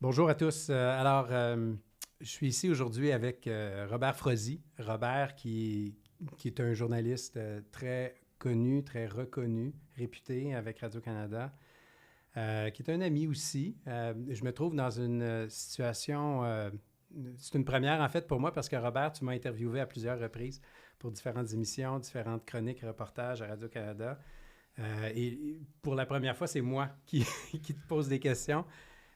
Bonjour à tous. Je suis ici aujourd'hui avec Robert Frozy. Robert qui est un journaliste très connu, très reconnu, réputé avec Radio-Canada, qui est un ami aussi. Je me trouve dans une situation... c'est une première en fait pour moi parce que Robert, tu m'as interviewé à plusieurs reprises pour différentes émissions, différentes chroniques, reportages à Radio-Canada. Et pour la première fois, c'est moi qui te pose des questions.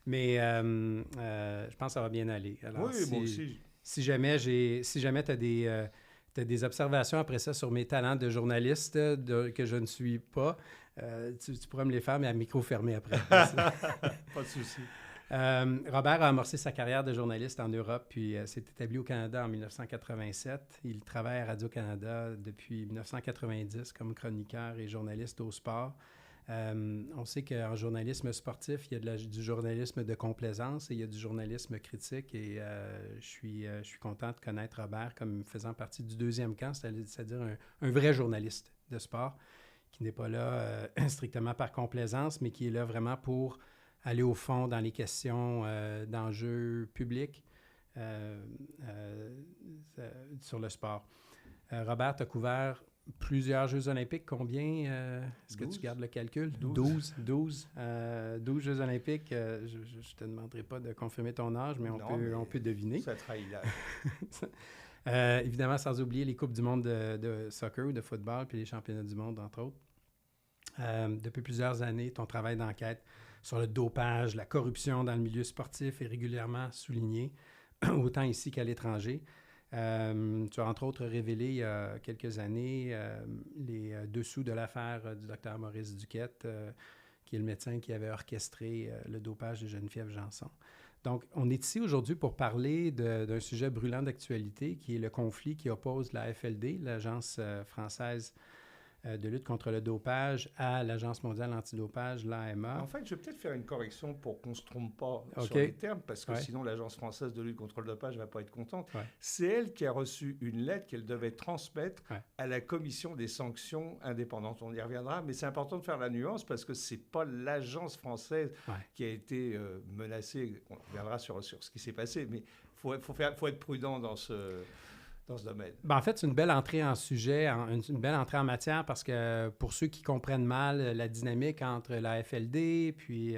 Mais je pense que ça va bien aller. Alors, Oui, moi aussi. si jamais t'as des observations après ça sur mes talents de journaliste que je ne suis pas, tu pourras me les faire, mais à micro fermé après. Pas de souci. Robert a amorcé sa carrière de journaliste en Europe, puis s'est établi au Canada en 1987. Il travaille à Radio-Canada depuis 1990 comme chroniqueur et journaliste au sport. On sait qu'en journalisme sportif, il y a du journalisme de complaisance et il y a du journalisme critique. Et je suis content de connaître Robert comme faisant partie du deuxième camp, c'est-à-dire un vrai journaliste de sport qui n'est pas là strictement par complaisance, mais qui est là vraiment pour aller au fond dans les questions d'enjeux publics sur le sport. Robert, tu as couvert plusieurs Jeux olympiques. Combien? Est-ce que tu gardes le calcul? 12 Jeux olympiques. Je ne te demanderai pas de confirmer ton âge, mais on peut deviner. Ça trahit Évidemment, sans oublier les Coupes du monde de soccer ou de football, puis les championnats du monde, entre autres. Depuis plusieurs années, ton travail d'enquête sur le dopage, la corruption dans le milieu sportif est régulièrement souligné, autant ici qu'à l'étranger. Tu as entre autres révélé il y a quelques années les dessous de l'affaire du docteur Maurice Duquette, qui est le médecin qui avait orchestré le dopage de Geneviève Janson. Donc, on est ici aujourd'hui pour parler d'un sujet brûlant d'actualité, qui est le conflit qui oppose la FLD, l'Agence française de lutte contre le dopage, à l'Agence mondiale antidopage, l'AMA. En fait, je vais peut-être faire une correction pour qu'on ne se trompe pas sur les termes, parce que sinon l'Agence française de lutte contre le dopage ne va pas être contente. Ouais. C'est elle qui a reçu une lettre qu'elle devait transmettre à la commission des sanctions indépendantes. On y reviendra, mais c'est important de faire la nuance, parce que ce n'est pas l'Agence française qui a été menacée. On reviendra sur ce qui s'est passé, mais il faut être prudent dans ce domaine. Ben, en fait, c'est une belle entrée en sujet, une belle entrée en matière, parce que pour ceux qui comprennent mal la dynamique entre la FLD puis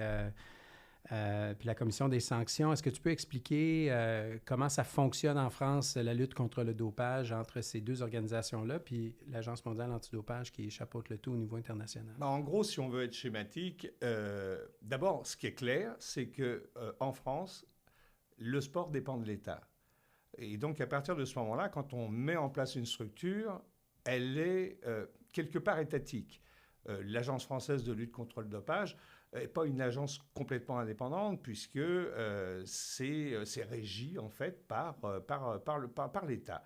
la Commission des sanctions, est-ce que tu peux expliquer comment ça fonctionne en France, la lutte contre le dopage entre ces deux organisations-là, puis l'Agence mondiale antidopage qui chapeaute le tout au niveau international? Ben, en gros, si on veut être schématique, d'abord, ce qui est clair, c'est qu'en France, le sport dépend de l'État. Et donc, à partir de ce moment-là, quand on met en place une structure, elle est quelque part étatique. L'Agence française de lutte contre le dopage n'est pas une agence complètement indépendante, puisque c'est régi, en fait, par l'État.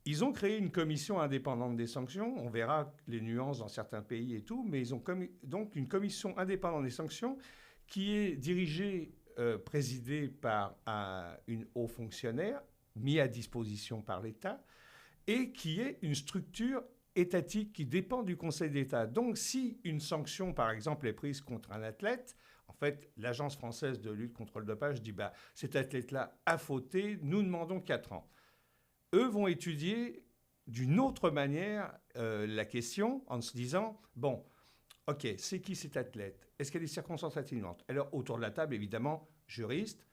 Ils ont créé une commission indépendante des sanctions. On verra les nuances dans certains pays et tout, mais ils ont donc une commission indépendante des sanctions qui est dirigée, présidée par une haut fonctionnaire, mis à disposition par l'État, et qui est une structure étatique qui dépend du Conseil d'État. Donc, si une sanction, par exemple, est prise contre un athlète, en fait, l'Agence française de lutte contre le dopage dit « cet athlète-là a fauté, nous demandons 4 ans ». Eux vont étudier d'une autre manière la question en se disant « bon, ok, c'est qui cet athlète? Est-ce qu'il y a des circonstances atténuantes ?» Alors, autour de la table, évidemment, juristes,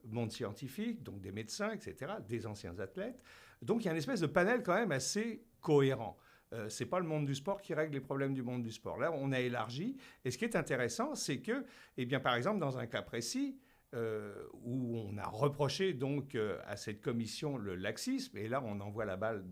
monde scientifique, donc des médecins, etc., des anciens athlètes. Donc, il y a une espèce de panel quand même assez cohérent. Ce n'est pas le monde du sport qui règle les problèmes du monde du sport. Là, on a élargi. Et ce qui est intéressant, c'est que, eh bien, par exemple, dans un cas précis, où on a reproché donc à cette commission le laxisme, et là on envoie la balle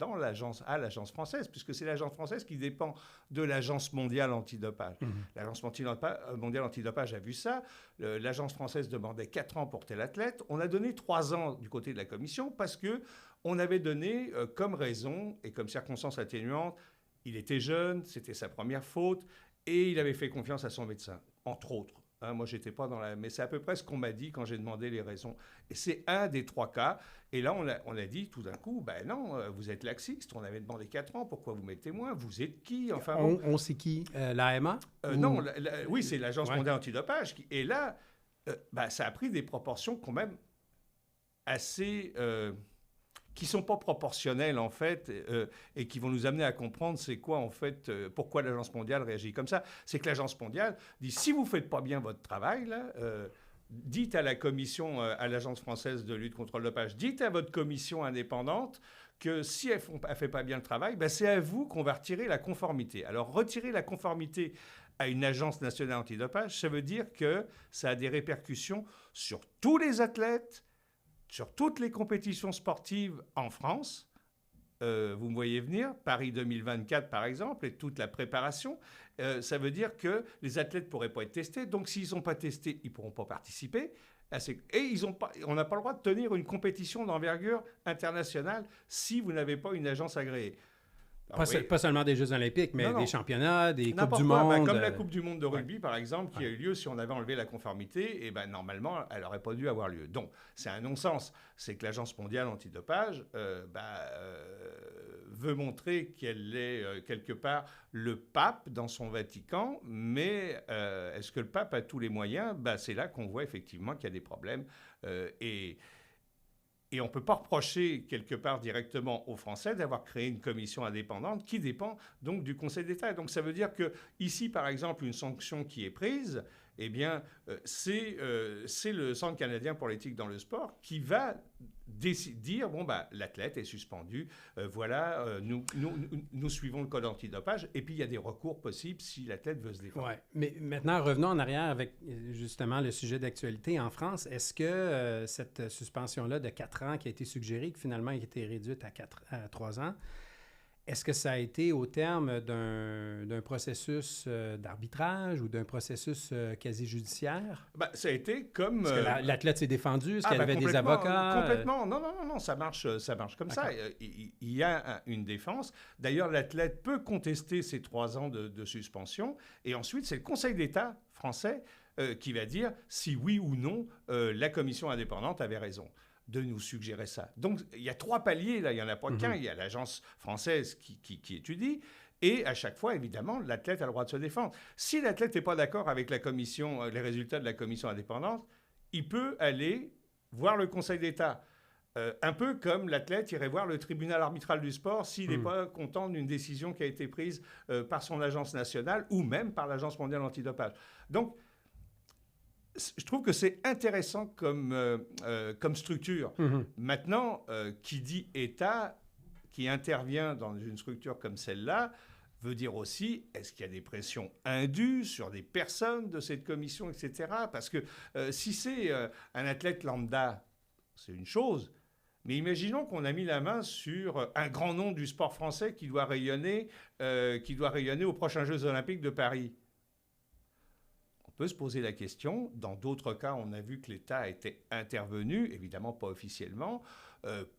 à l'agence française, puisque c'est l'agence française qui dépend de l'agence mondiale antidopage. L'agence mondiale antidopage a vu ça, l'agence française demandait 4 ans pour tel athlète, on a donné 3 ans du côté de la commission, parce qu'on avait donné comme raison et comme circonstance atténuante, il était jeune, c'était sa première faute, et il avait fait confiance à son médecin, entre autres. Moi, je n'étais pas dans la... Mais c'est à peu près ce qu'on m'a dit quand j'ai demandé les raisons. Et c'est un des 3 cas. Et là, on a dit tout d'un coup, ben non, vous êtes laxiste. On avait demandé 4 ans. Pourquoi vous mettez moins? Vous êtes qui? Enfin, on sait qui? L'AMA? Non, oui, c'est l'Agence mondiale antidopage. Et là, ça a pris des proportions quand même assez... qui ne sont pas proportionnelles, en fait, et qui vont nous amener à comprendre c'est quoi, en fait, pourquoi l'Agence mondiale réagit comme ça. C'est que l'Agence mondiale dit, si vous ne faites pas bien votre travail, là, dites à la commission, à l'Agence française de lutte contre le dopage, dites à votre commission indépendante que si elle ne fait pas bien le travail, c'est à vous qu'on va retirer la conformité. Alors, retirer la conformité à une agence nationale antidopage, ça veut dire que ça a des répercussions sur tous les athlètes, sur toutes les compétitions sportives en France. Vous me voyez venir, Paris 2024 par exemple, et toute la préparation. Ça veut dire que les athlètes ne pourraient pas être testés. Donc s'ils ne sont pas testés, ils ne pourront pas participer. Et on n'a pas le droit de tenir une compétition d'envergure internationale si vous n'avez pas une agence agréée. Pas seulement des Jeux olympiques, mais des championnats, des Coupes du quoi. monde. Comme la Coupe du monde de rugby, par exemple, qui a eu lieu, si on avait enlevé la conformité, et normalement, elle n'aurait pas dû avoir lieu. Donc, c'est un non-sens. C'est que l'Agence mondiale antidopage veut montrer qu'elle est, quelque part, le pape dans son Vatican, mais est-ce que le pape a tous les moyens ? C'est là qu'on voit effectivement qu'il y a des problèmes. Et on ne peut pas reprocher quelque part directement aux Français d'avoir créé une commission indépendante qui dépend donc du Conseil d'État. Et donc ça veut dire que ici, par exemple, une sanction qui est prise, c'est le Centre canadien pour l'éthique dans le sport qui va dire l'athlète est suspendu, nous suivons le code antidopage, et puis il y a des recours possibles si l'athlète veut se défendre. Ouais. Mais maintenant, revenons en arrière avec justement le sujet d'actualité en France. Est-ce que cette suspension-là de 4 ans qui a été suggérée, qui finalement a été réduite à 3 ans, est-ce que ça a été au terme d'un processus d'arbitrage ou d'un processus quasi-judiciaire? Ça a été comme... Est-ce que l'athlète s'est défendu? Est-ce qu'elle avait des avocats? Complètement. Non, ça marche comme ça. Il y a une défense. D'ailleurs, l'athlète peut contester ces 3 ans de suspension. Et ensuite, c'est le Conseil d'État français qui va dire si oui ou non la commission indépendante avait raison de nous suggérer ça. Donc, il y a 3 paliers, là, il n'y en a pas qu'un. Il y a l'agence française qui étudie, et à chaque fois, évidemment, l'athlète a le droit de se défendre. Si l'athlète n'est pas d'accord avec la commission, les résultats de la commission indépendante, il peut aller voir le Conseil d'État. Un peu comme l'athlète irait voir le tribunal arbitral du sport s'il n'est pas content d'une décision qui a été prise par son agence nationale ou même par l'Agence mondiale antidopage. Donc, je trouve que c'est intéressant comme structure. Maintenant, qui dit État, qui intervient dans une structure comme celle-là, veut dire aussi, est-ce qu'il y a des pressions indues sur des personnes de cette commission, etc. Parce que si c'est un athlète lambda, c'est une chose. Mais imaginons qu'on a mis la main sur un grand nom du sport français qui doit rayonner aux prochains Jeux olympiques de Paris. On peut se poser la question. Dans d'autres cas, on a vu que l'État était intervenu, évidemment pas officiellement,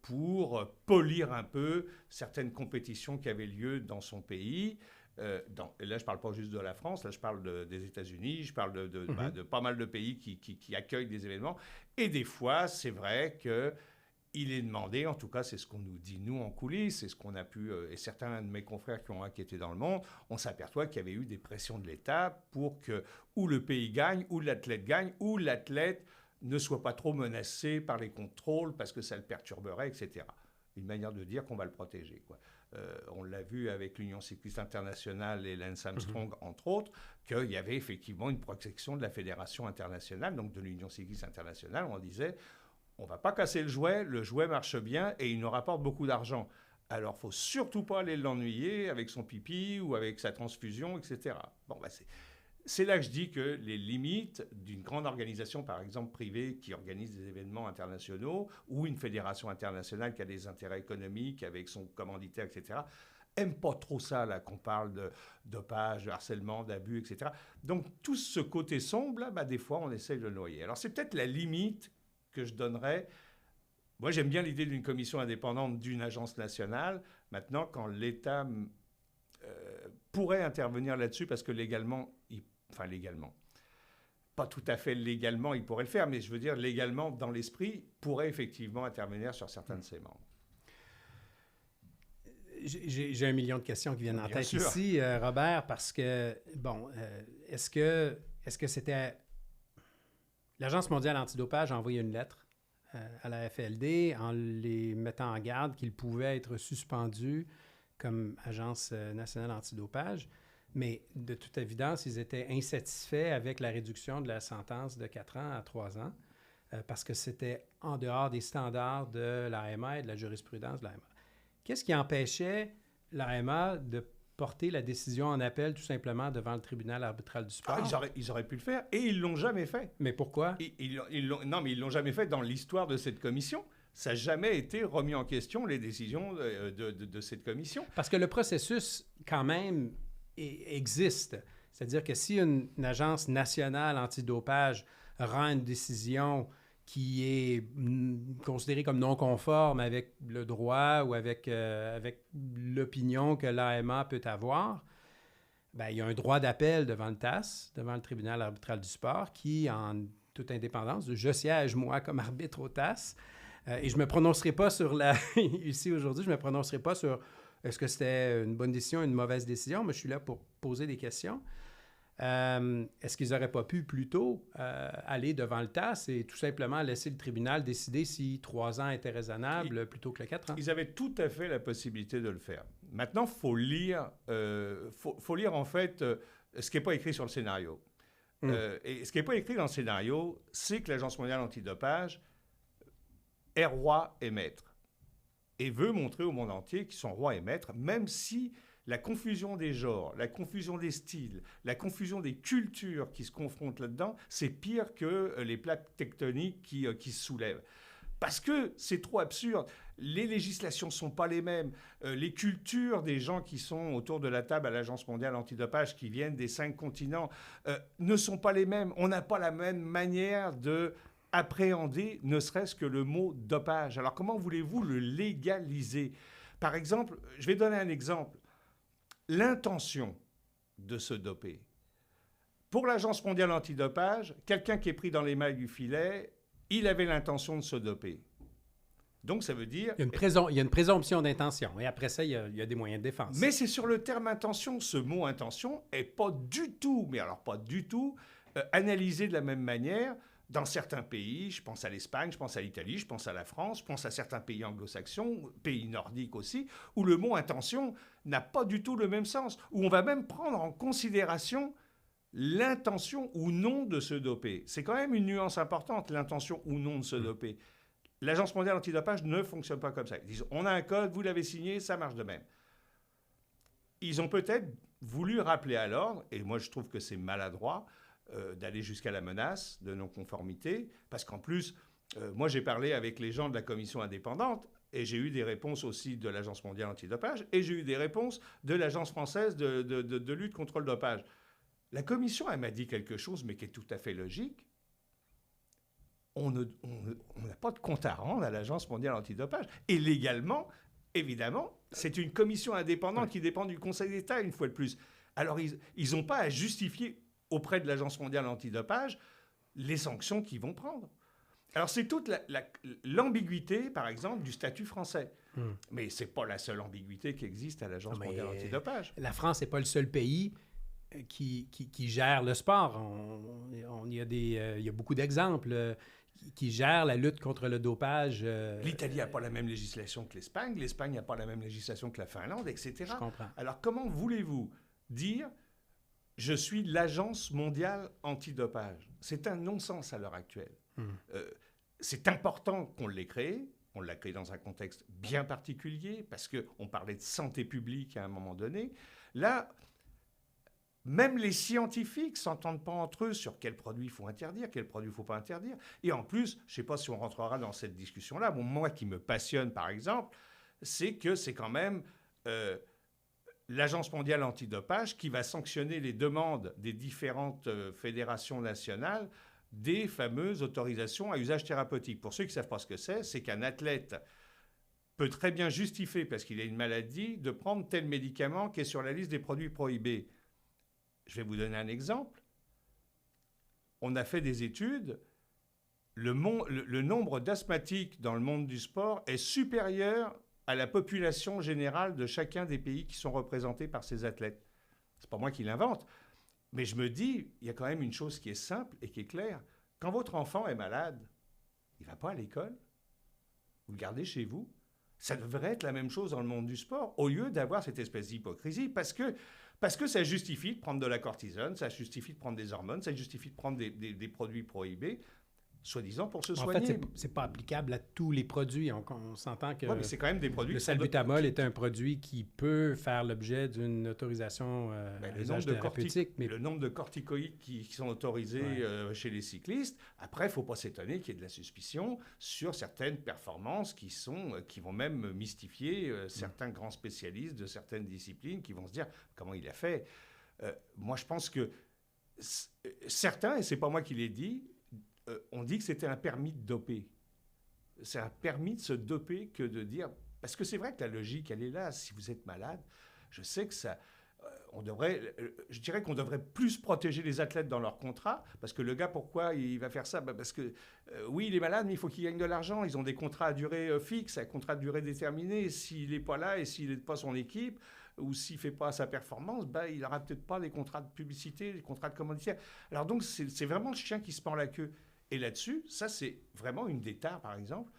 pour polir un peu certaines compétitions qui avaient lieu dans son pays. Là, je ne parle pas juste de la France, là, je parle des États-Unis, je parle de pas mal de pays qui accueillent des événements. Et des fois, c'est vrai qu'il est demandé, en tout cas, c'est ce qu'on nous dit, nous, en coulisses, c'est ce qu'on a pu, et certains de mes confrères qui ont enquêté dans le monde, on s'aperçoit qu'il y avait eu des pressions de l'État pour que ou le pays gagne, ou l'athlète gagne, ou l'athlète ne soit pas trop menacé par les contrôles parce que ça le perturberait, etc. Une manière de dire qu'on va le protéger, quoi. On l'a vu avec l'Union cycliste internationale et Lance Armstrong, entre autres, qu'il y avait effectivement une protection de la Fédération internationale, donc de l'Union cycliste internationale, où on disait on ne va pas casser le jouet marche bien et il nous rapporte beaucoup d'argent. Alors, il ne faut surtout pas aller l'ennuyer avec son pipi ou avec sa transfusion, etc. Bon, c'est là que je dis que les limites d'une grande organisation, par exemple privée, qui organise des événements internationaux, ou une fédération internationale qui a des intérêts économiques avec son commanditaire, etc., n'aiment pas trop ça, là, qu'on parle de dopage, de harcèlement, d'abus, etc. Donc, tout ce côté sombre, là, des fois, on essaie de le noyer. Alors, c'est peut-être la limite que je donnerais. Moi, j'aime bien l'idée d'une commission indépendante d'une agence nationale. Maintenant, quand l'État pourrait intervenir là-dessus, parce que légalement, pas tout à fait légalement, il pourrait le faire, mais je veux dire légalement, dans l'esprit, pourrait effectivement intervenir sur certains de ses membres. J'ai 1 million de questions qui viennent en tête sûr. Ici, Robert, parce que, est-ce que c'était... L'Agence mondiale antidopage a envoyé une lettre à la FLD en les mettant en garde qu'ils pouvaient être suspendus comme Agence nationale antidopage. Mais de toute évidence, ils étaient insatisfaits avec la réduction de la sentence de 4 ans à 3 ans parce que c'était en dehors des standards de l'AMA et de la jurisprudence de l'AMA. Qu'est-ce qui empêchait l'AMA de porter la décision en appel tout simplement devant le tribunal arbitral du sport? Ils auraient pu le faire et ils ne l'ont jamais fait. Mais pourquoi? Non, mais ils ne l'ont jamais fait dans l'histoire de cette commission. Ça n'a jamais été remis en question, les décisions de cette commission. Parce que le processus, quand même, existe. C'est-à-dire que si une agence nationale antidopage rend une décision qui est considérée comme non conforme avec le droit ou avec l'opinion que l'AMA peut avoir, bien, il y a un droit d'appel devant le TAS, devant le tribunal arbitral du sport, qui, en toute indépendance, je siège, moi, comme arbitre au TAS, et je ne me prononcerai pas sur ici, aujourd'hui, je ne me prononcerai pas sur est-ce que c'était une bonne décision, une mauvaise décision, mais je suis là pour poser des questions. Est-ce qu'ils n'auraient pas pu plutôt aller devant le TAS et tout simplement laisser le tribunal décider si 3 ans était raisonnable plutôt que le 4 ans? Ils avaient tout à fait la possibilité de le faire. Maintenant, il faut lire, en fait ce qui n'est pas écrit sur le scénario. Et ce qui n'est pas écrit dans le scénario, c'est que l'Agence mondiale antidopage est roi et maître et veut montrer au monde entier qu'ils sont rois et maîtres, même si la confusion des genres, la confusion des styles, la confusion des cultures qui se confrontent là-dedans, c'est pire que les plaques tectoniques qui se soulèvent. Parce que c'est trop absurde. Les législations ne sont pas les mêmes. Les cultures des gens qui sont autour de la table à l'Agence mondiale antidopage, qui viennent des 5 continents, ne sont pas les mêmes. On n'a pas la même manière de appréhender ne serait-ce que le mot dopage. Alors comment voulez-vous le légaliser? Par exemple, je vais donner un exemple. L'intention de se doper. Pour l'Agence mondiale antidopage, quelqu'un qui est pris dans les mailles du filet, il avait l'intention de se doper. Donc ça veut dire... Il y a une présomption d'intention et après ça, il y a des moyens de défense. Mais c'est sur le terme intention. Ce mot intention n'est pas du tout, mais alors pas du tout, analysé de la même manière dans certains pays. Je pense à l'Espagne, je pense à l'Italie, je pense à la France, je pense à certains pays anglo-saxons, pays nordiques aussi, où le mot intention n'a pas du tout le même sens, où on va même prendre en considération l'intention ou non de se doper. C'est quand même une nuance importante, l'intention ou non de se doper. L'Agence mondiale antidopage ne fonctionne pas comme ça. Ils disent, on a un code, vous l'avez signé, ça marche de même. Ils ont peut-être voulu rappeler à l'ordre, et moi je trouve que c'est maladroit, d'aller jusqu'à la menace de non-conformité, parce qu'en plus, moi j'ai parlé avec les gens de la commission indépendante, et j'ai eu des réponses aussi de l'Agence mondiale antidopage, et j'ai eu des réponses de l'Agence française de lutte contre le dopage. La commission, elle m'a dit quelque chose, mais qui est tout à fait logique. On n'a pas de compte à rendre à l'Agence mondiale antidopage. Et légalement, évidemment, c'est une commission indépendante qui dépend du Conseil d'État, une fois de plus. Alors, ils n'ont pas à justifier auprès de l'Agence mondiale antidopage les sanctions qu'ils vont prendre. Alors, c'est toute l'ambiguïté, par exemple, du statut français. Mais ce n'est pas la seule ambiguïté qui existe à l'Agence mondiale antidopage. La France n'est pas le seul pays qui gère le sport. Il y a beaucoup d'exemples qui gèrent la lutte contre le dopage. L'Italie n'a pas la même législation que l'Espagne. L'Espagne n'a pas la même législation que la Finlande, etc. Je comprends. Alors, comment voulez-vous dire « je suis l'Agence mondiale antidopage » C'est un non-sens à l'heure actuelle. C'est important qu'on l'ait créé. On l'a créé dans un contexte bien particulier parce qu'on parlait de santé publique à un moment donné. Là, même les scientifiques ne s'entendent pas entre eux sur quels produits il faut interdire, quels produits il ne faut pas interdire. Et en plus, je ne sais pas si on rentrera dans cette discussion-là, bon, moi qui me passionne par exemple, c'est que c'est quand même l'Agence mondiale antidopage qui va sanctionner les demandes des différentes fédérations nationales des fameuses autorisations à usage thérapeutique. Pour ceux qui ne savent pas ce que c'est qu'un athlète peut très bien justifier, parce qu'il a une maladie, de prendre tel médicament qui est sur la liste des produits prohibés. Je vais vous donner un exemple. On a fait des études. Le nombre d'asthmatiques dans le monde du sport est supérieur à la population générale de chacun des pays qui sont représentés par ces athlètes. Ce n'est pas moi qui l'invente. Mais je me dis, il y a quand même une chose qui est simple et qui est claire. Quand votre enfant est malade, il ne va pas à l'école, vous le gardez chez vous. Ça devrait être la même chose dans le monde du sport, au lieu d'avoir cette espèce d'hypocrisie, parce que ça justifie de prendre de la cortisone, ça justifie de prendre des hormones, ça justifie de prendre des produits prohibés, soi-disant pour se soigner. En fait, c'est pas applicable à tous les produits. On s'entend que mais c'est quand même des produits le salbutamol est un produit qui peut faire l'objet d'une autorisation à usage thérapeutique. Mais le nombre de corticoïdes qui sont autorisés chez les cyclistes, après, il ne faut pas s'étonner qu'il y ait de la suspicion sur certaines performances qui vont même mystifier certains grands spécialistes de certaines disciplines qui vont se dire comment il a fait. Moi, je pense que certains, et ce n'est pas moi qui l'ai dit, on dit que c'était un permis de doper. C'est un permis de se doper que de dire... Parce que c'est vrai que la logique, elle est là. Si vous êtes malade, je sais que ça... je dirais qu'on devrait plus protéger les athlètes dans leur contrat. Parce que le gars, pourquoi il va faire ça? Parce que, oui, il est malade, mais il faut qu'il gagne de l'argent. Ils ont des contrats à durée fixe, un contrat à durée déterminée. S'il n'est pas là et s'il n'est pas son équipe, ou s'il ne fait pas sa performance, il n'aura peut-être pas les contrats de publicité, les contrats de commanditaire. Alors donc, c'est vraiment le chien qui se mord la queue. Et là-dessus, ça, c'est vraiment une des tares, par exemple,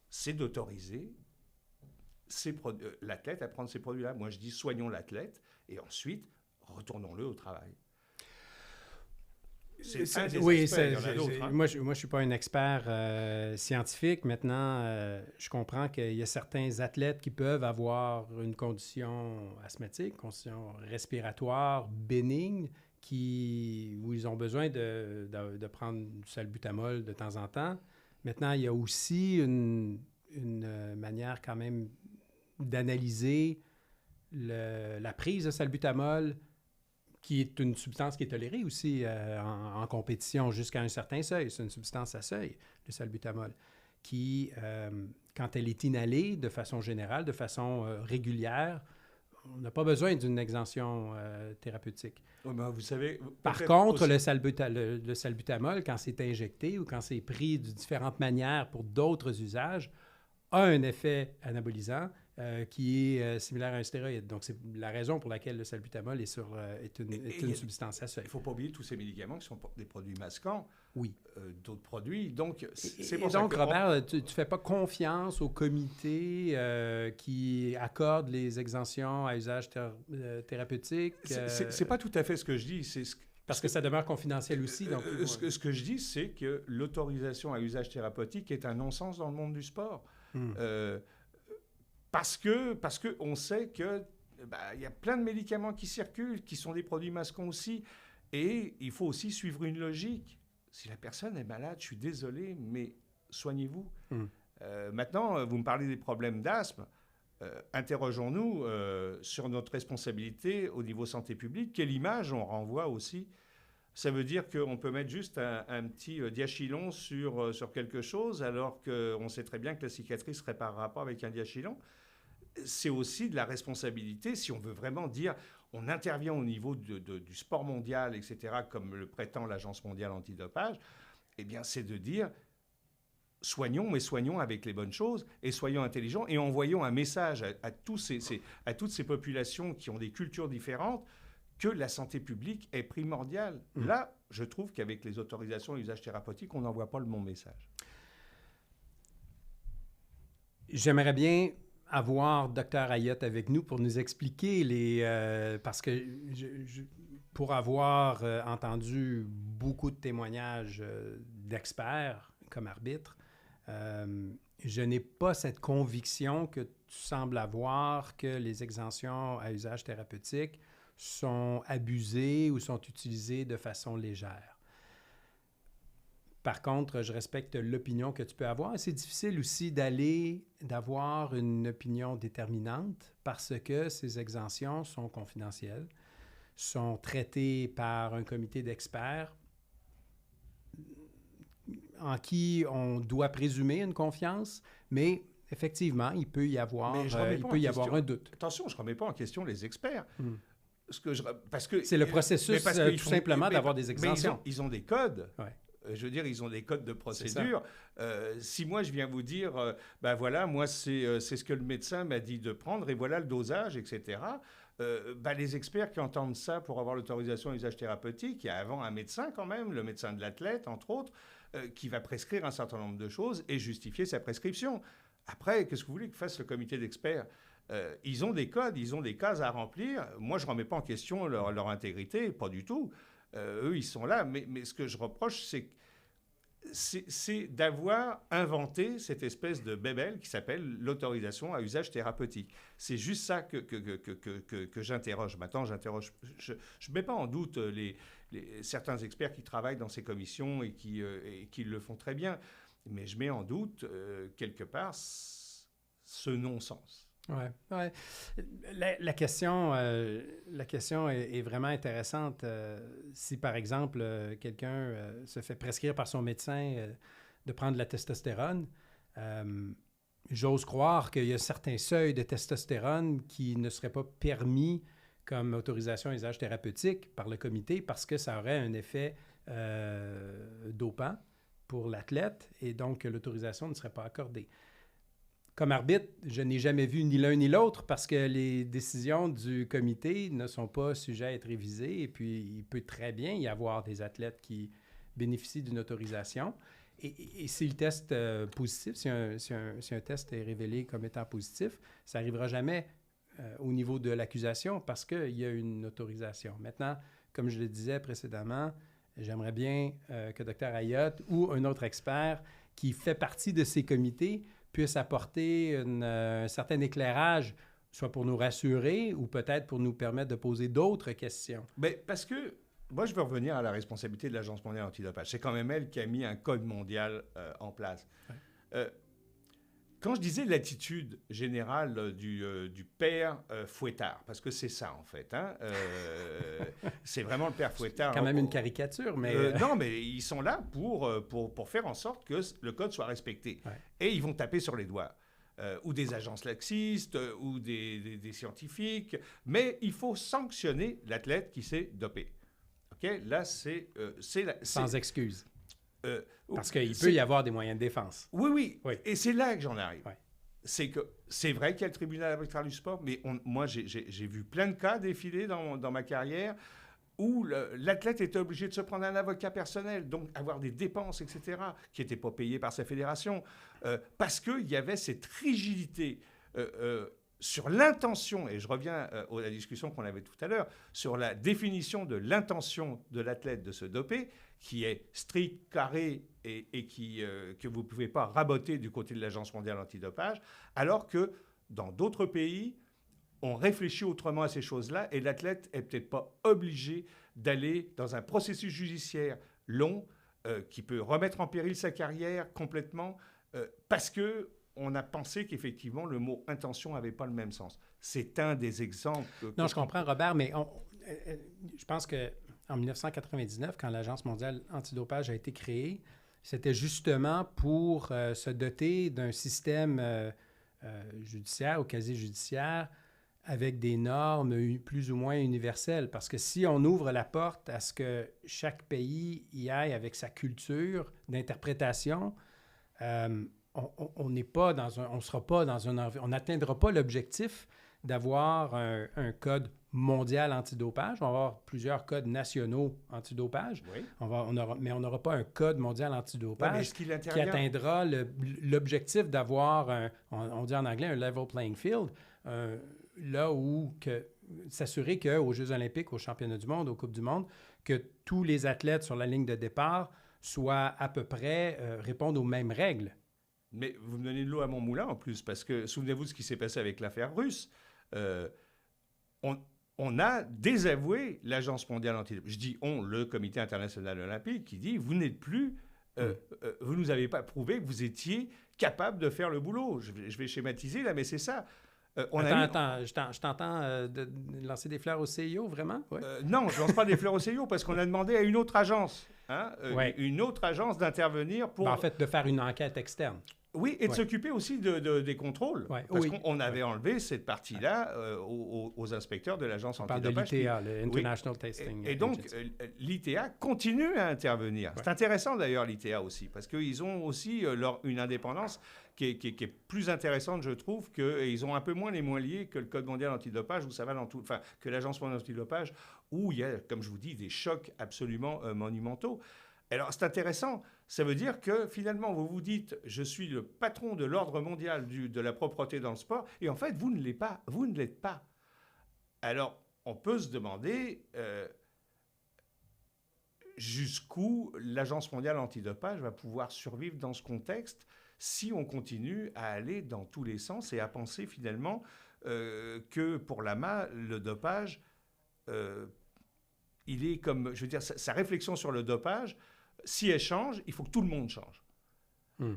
c'est d'autoriser l'athlète à prendre ces produits-là. Moi, je dis soignons l'athlète et ensuite, retournons-le au travail. Moi, je ne suis pas un expert scientifique. Maintenant, je comprends qu'il y a certains athlètes qui peuvent avoir une condition asthmatique, condition respiratoire bénigne, où ils ont besoin de prendre du salbutamol de temps en temps. Maintenant, il y a aussi une manière quand même d'analyser la prise de salbutamol, qui est une substance qui est tolérée aussi en compétition jusqu'à un certain seuil. C'est une substance à seuil, le salbutamol, qui, quand elle est inhalée de façon générale, de façon régulière, on n'a pas besoin d'une exemption thérapeutique. Oui, vous savez, par contre, le salbutamol, quand c'est injecté ou quand c'est pris de différentes manières pour d'autres usages, a un effet anabolisant qui est similaire à un stéroïde. Donc, c'est la raison pour laquelle le salbutamol est une substance à seuil. Il ne faut pas oublier tous ces médicaments qui sont des produits masquants. Oui. D'autres produits. Donc, c'est pour ça que... Robert, tu ne fais pas confiance au comité qui accorde les exemptions à usage thérapeutique? C'est pas tout à fait ce que je dis. Parce que ça demeure confidentiel aussi. Donc, ce que je dis, c'est que l'autorisation à usage thérapeutique est un non-sens dans le monde du sport. Parce qu'on sait que y a plein de médicaments qui circulent, qui sont des produits masquants aussi, et il faut aussi suivre une logique. Si la personne est malade, je suis désolé, mais soignez-vous. Maintenant, vous me parlez des problèmes d'asthme. Interrogeons-nous sur notre responsabilité au niveau santé publique. Quelle image on renvoie aussi? Ça veut dire qu'on peut mettre juste un petit diachylon sur quelque chose, alors qu'on sait très bien que la cicatrice ne se réparera pas avec un diachylon. C'est aussi de la responsabilité, si on veut vraiment dire on intervient au niveau du sport mondial, etc., comme le prétend l'Agence mondiale antidopage, eh bien, c'est de dire soignons, mais soignons avec les bonnes choses et soyons intelligents et envoyons un message à toutes ces populations qui ont des cultures différentes que la santé publique est primordiale. Là, je trouve qu'avec les autorisations et usages thérapeutiques, on n'envoie pas le bon message. J'aimerais bien avoir Dr Ayotte avec nous pour nous expliquer parce que pour avoir entendu beaucoup de témoignages d'experts comme arbitres, je n'ai pas cette conviction que tu sembles avoir que les exemptions à usage thérapeutique sont abusées ou sont utilisées de façon légère. Par contre, je respecte l'opinion que tu peux avoir. C'est difficile aussi d'avoir une opinion déterminante parce que ces exemptions sont confidentielles, sont traitées par un comité d'experts en qui on doit présumer une confiance, mais effectivement, il peut y avoir un doute. Attention, je ne remets pas en question les experts. C'est le processus tout simplement d'avoir des exemptions. Ils ont des codes. Ouais. Je veux dire, ils ont des codes de procédure. Si moi, je viens vous dire, voilà, moi, c'est ce que le médecin m'a dit de prendre, et voilà le dosage, etc., les experts qui entendent ça pour avoir l'autorisation à usage thérapeutique, il y a avant un médecin quand même, le médecin de l'athlète, entre autres, qui va prescrire un certain nombre de choses et justifier sa prescription. Après, qu'est-ce que vous voulez que fasse le comité d'experts ? Ils ont des codes, ils ont des cases à remplir. Moi, je ne remets pas en question leur intégrité, pas du tout. Eux, ils sont là. Mais ce que je reproche, c'est d'avoir inventé cette espèce de bébelle qui s'appelle l'autorisation à usage thérapeutique. C'est juste ça que j'interroge. Maintenant, je ne mets pas en doute certains experts qui travaillent dans ces commissions et qui le font très bien. Mais je mets en doute, quelque part, ce non-sens. Ouais. La question est vraiment intéressante. Si, par exemple, quelqu'un se fait prescrire par son médecin de prendre de la testostérone, j'ose croire qu'il y a certains seuils de testostérone qui ne seraient pas permis comme autorisation à usage thérapeutique par le comité parce que ça aurait un effet dopant pour l'athlète et donc l'autorisation ne serait pas accordée. Comme arbitre, je n'ai jamais vu ni l'un ni l'autre parce que les décisions du comité ne sont pas sujettes à être révisées et puis il peut très bien y avoir des athlètes qui bénéficient d'une autorisation et si le test positif, si un test est révélé comme étant positif, ça n'arrivera jamais au niveau de l'accusation parce qu'il y a une autorisation. Maintenant, comme je le disais précédemment, j'aimerais bien que Dr Ayotte ou un autre expert qui fait partie de ces comités puisse apporter un certain éclairage, soit pour nous rassurer ou peut-être pour nous permettre de poser d'autres questions. Mais parce que, moi, je veux revenir à la responsabilité de l'Agence mondiale antidopage. C'est quand même elle qui a mis un code mondial en place. Ouais. Quand je disais l'attitude générale du père Fouettard, parce que c'est ça en fait, hein, c'est vraiment le père Fouettard. C'est quand même une caricature, mais... non, mais ils sont là pour faire en sorte que le code soit respecté. Ouais. Et ils vont taper sur les doigts. Ou des agences laxistes, ou des scientifiques, mais il faut sanctionner l'athlète qui s'est dopé. Okay? Là, sans excuse. Parce qu'il peut y avoir des moyens de défense. Oui. Et c'est là que j'en arrive. Ouais. C'est vrai qu'il y a le tribunal arbitral du sport, mais moi, j'ai vu plein de cas défiler dans ma carrière où l'athlète était obligé de se prendre un avocat personnel, donc avoir des dépenses, etc., qui n'étaient pas payées par sa fédération, parce qu'il y avait cette rigidité sur l'intention, et je reviens à la discussion qu'on avait tout à l'heure, sur la définition de l'intention de l'athlète de se doper, qui est strict, carré et que vous ne pouvez pas raboter du côté de l'Agence mondiale antidopage, alors que dans d'autres pays, on réfléchit autrement à ces choses-là et l'athlète n'est peut-être pas obligé d'aller dans un processus judiciaire long qui peut remettre en péril sa carrière complètement parce qu'on a pensé qu'effectivement le mot intention n'avait pas le même sens. C'est un des exemples. Non, je comprends, Robert, mais je pense qu'en 1999, quand l'Agence mondiale antidopage a été créée, c'était justement pour se doter d'un système judiciaire ou quasi-judiciaire avec des normes plus ou moins universelles. Parce que si on ouvre la porte à ce que chaque pays y aille avec sa culture d'interprétation, on n'atteindra pas l'objectif d'avoir un code mondial antidopage. On va avoir plusieurs codes nationaux antidopage, oui. Mais on n'aura pas un code mondial antidopage qui atteindra l'objectif d'avoir, on dit en anglais, un level playing field, là où s'assurer qu'aux Jeux olympiques, aux championnats du monde, aux Coupes du monde, que tous les athlètes sur la ligne de départ soient à peu près, répondent aux mêmes règles. Mais vous me donnez de l'eau à mon moulin en plus, parce que souvenez-vous de ce qui s'est passé avec l'affaire russe. On a désavoué l'Agence mondiale antidopage. Je dis on, le Comité international olympique, qui dit vous n'êtes plus, vous nous avez pas prouvé que vous étiez capable de faire le boulot. Je vais schématiser là, mais c'est ça. Attends, je t'entends lancer des fleurs au CIO, vraiment? Ouais. Non, je ne lance pas des fleurs au CIO parce qu'on a demandé à une autre agence Ouais. une autre agence d'intervenir pour... En fait, de faire une enquête externe. Oui, et de s'occuper aussi des contrôles. Ouais. Parce qu'on avait enlevé cette partie-là aux inspecteurs de l'agence antidopage. On parle de l'ITA, le International Tasting Et donc, l'ITA continue à intervenir. Ouais. C'est intéressant d'ailleurs, l'ITA aussi, parce qu'ils ont aussi une indépendance qui est plus intéressante, je trouve, qu'ils ont un peu moins les moins liés que le Code mondial antidopage, où ça va dans tout, enfin, que l'agence mondiale antidopage, où il y a, comme je vous dis, des chocs absolument monumentaux. Alors, c'est intéressant. Ça veut dire que finalement, vous vous dites, je suis le patron de l'ordre mondial de la propreté dans le sport, et en fait, vous ne l'êtes pas. Vous ne l'êtes pas. Alors, on peut se demander jusqu'où l'Agence mondiale antidopage va pouvoir survivre dans ce contexte si on continue à aller dans tous les sens et à penser finalement que pour l'AMA, le dopage, il est comme, je veux dire, sa réflexion sur le dopage, si elle change, il faut que tout le monde change.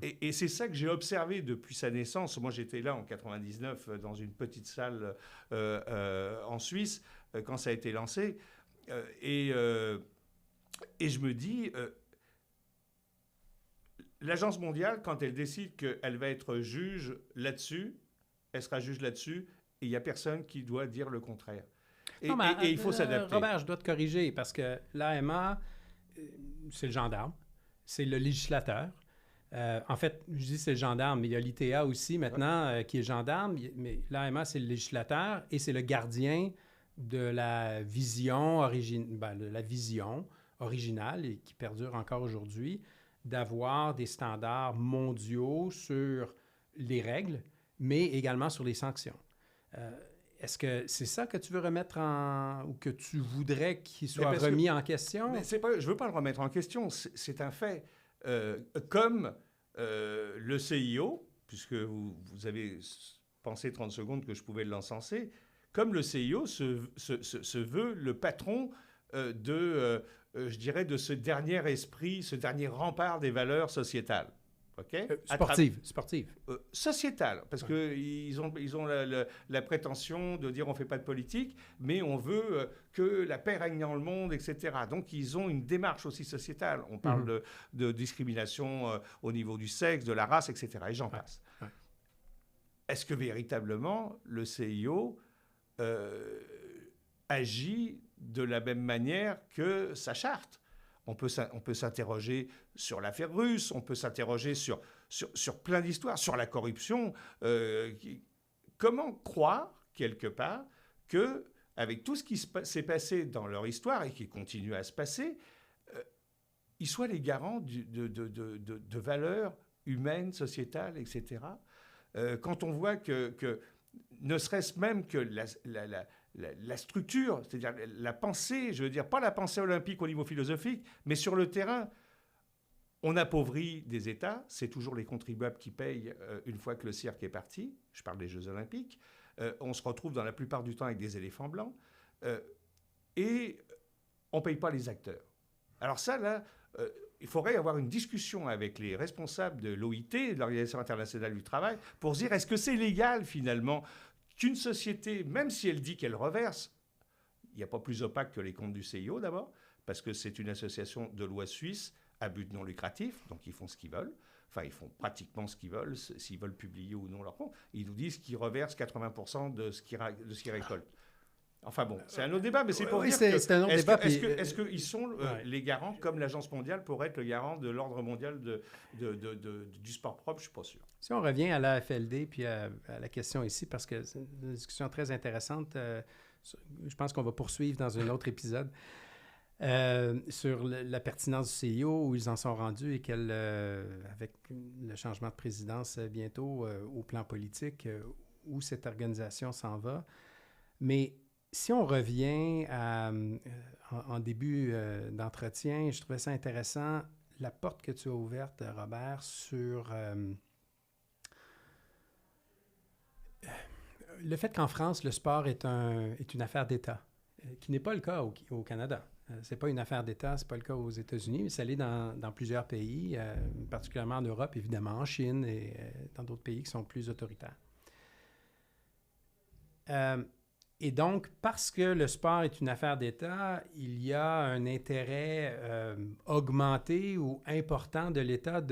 Et c'est ça que j'ai observé depuis sa naissance. Moi, j'étais là en 99 dans une petite salle en Suisse quand ça a été lancé. Et je me dis, l'Agence mondiale, quand elle décide qu'elle va être juge là-dessus, elle sera juge là-dessus, et il n'y a personne qui doit dire le contraire. Et il faut s'adapter. Robert, je dois te corriger, parce que l'AMA, c'est le gendarme, c'est le législateur. En fait, je dis c'est le gendarme, mais il y a l'ITA aussi maintenant qui est gendarme, mais l'AMA, c'est le législateur et c'est le gardien de la vision, originale et qui perdure encore aujourd'hui, d'avoir des standards mondiaux sur les règles, mais également sur les sanctions. Est-ce que c'est ça que tu veux remettre ou que tu voudrais qu'il soit remis en question? Mais je ne veux pas le remettre en question, c'est un fait. Comme le CIO, puisque vous avez pensé 30 secondes que je pouvais l'encenser, comme le CIO se veut le patron je dirais, de ce dernier esprit, ce dernier rempart des valeurs sociétales. Okay? Sportive. Sociétale, parce qu'ils ont la prétention de dire on ne fait pas de politique, mais on veut que la paix règne dans le monde, etc. Donc ils ont une démarche aussi sociétale. On parle de discrimination au niveau du sexe, de la race, etc. Et j'en passe. Ouais. Est-ce que véritablement le CIO agit de la même manière que sa charte? On peut s'interroger sur l'affaire russe, on peut s'interroger sur plein d'histoires, sur la corruption. Comment croire, quelque part, qu'avec tout ce qui s'est passé dans leur histoire et qui continue à se passer, ils soient les garants de valeurs humaines, sociétales, etc. Quand on voit que ne serait-ce même que la structure, c'est-à-dire la pensée, je veux dire, pas la pensée olympique au niveau philosophique, mais sur le terrain, on appauvrit des États, c'est toujours les contribuables qui payent une fois que le cirque est parti, je parle des Jeux olympiques, on se retrouve dans la plupart du temps avec des éléphants blancs, et on ne paye pas les acteurs. Alors ça, là, il faudrait avoir une discussion avec les responsables de l'OIT, de l'Organisation internationale du travail, pour se dire, est-ce que c'est légal, finalement, qu'une société, même si elle dit qu'elle reverse, il n'y a pas plus opaque que les comptes du CIO d'abord, parce que c'est une association de loi suisse à but non lucratif, donc ils font ce qu'ils veulent. Enfin, ils font pratiquement ce qu'ils veulent, s'ils veulent publier ou non leur compte. Ils nous disent qu'ils reversent 80% de ce qu'ils récoltent. Enfin bon, c'est un autre débat, mais c'est pour dire que... C'est un autre débat. Est-ce qu'ils sont les garants, comme l'Agence mondiale pourrait être le garant de l'ordre mondial du sport propre? Je ne suis pas sûr. Si on revient à l'AFLD puis à la question ici, parce que c'est une discussion très intéressante, je pense qu'on va poursuivre dans un autre épisode, sur la pertinence du CIO, où ils en sont rendus et avec le changement de présidence bientôt au plan politique, où cette organisation s'en va. Mais si on revient en début d'entretien, je trouvais ça intéressant, la porte que tu as ouverte, Robert, sur le fait qu'en France, le sport est une affaire d'État, qui n'est pas le cas au Canada. Ce n'est pas une affaire d'État, ce n'est pas le cas aux États-Unis, mais ça l'est dans plusieurs pays, particulièrement en Europe, évidemment, en Chine et dans d'autres pays qui sont plus autoritaires. Et donc, parce que le sport est une affaire d'État, il y a un intérêt augmenté ou important de l'État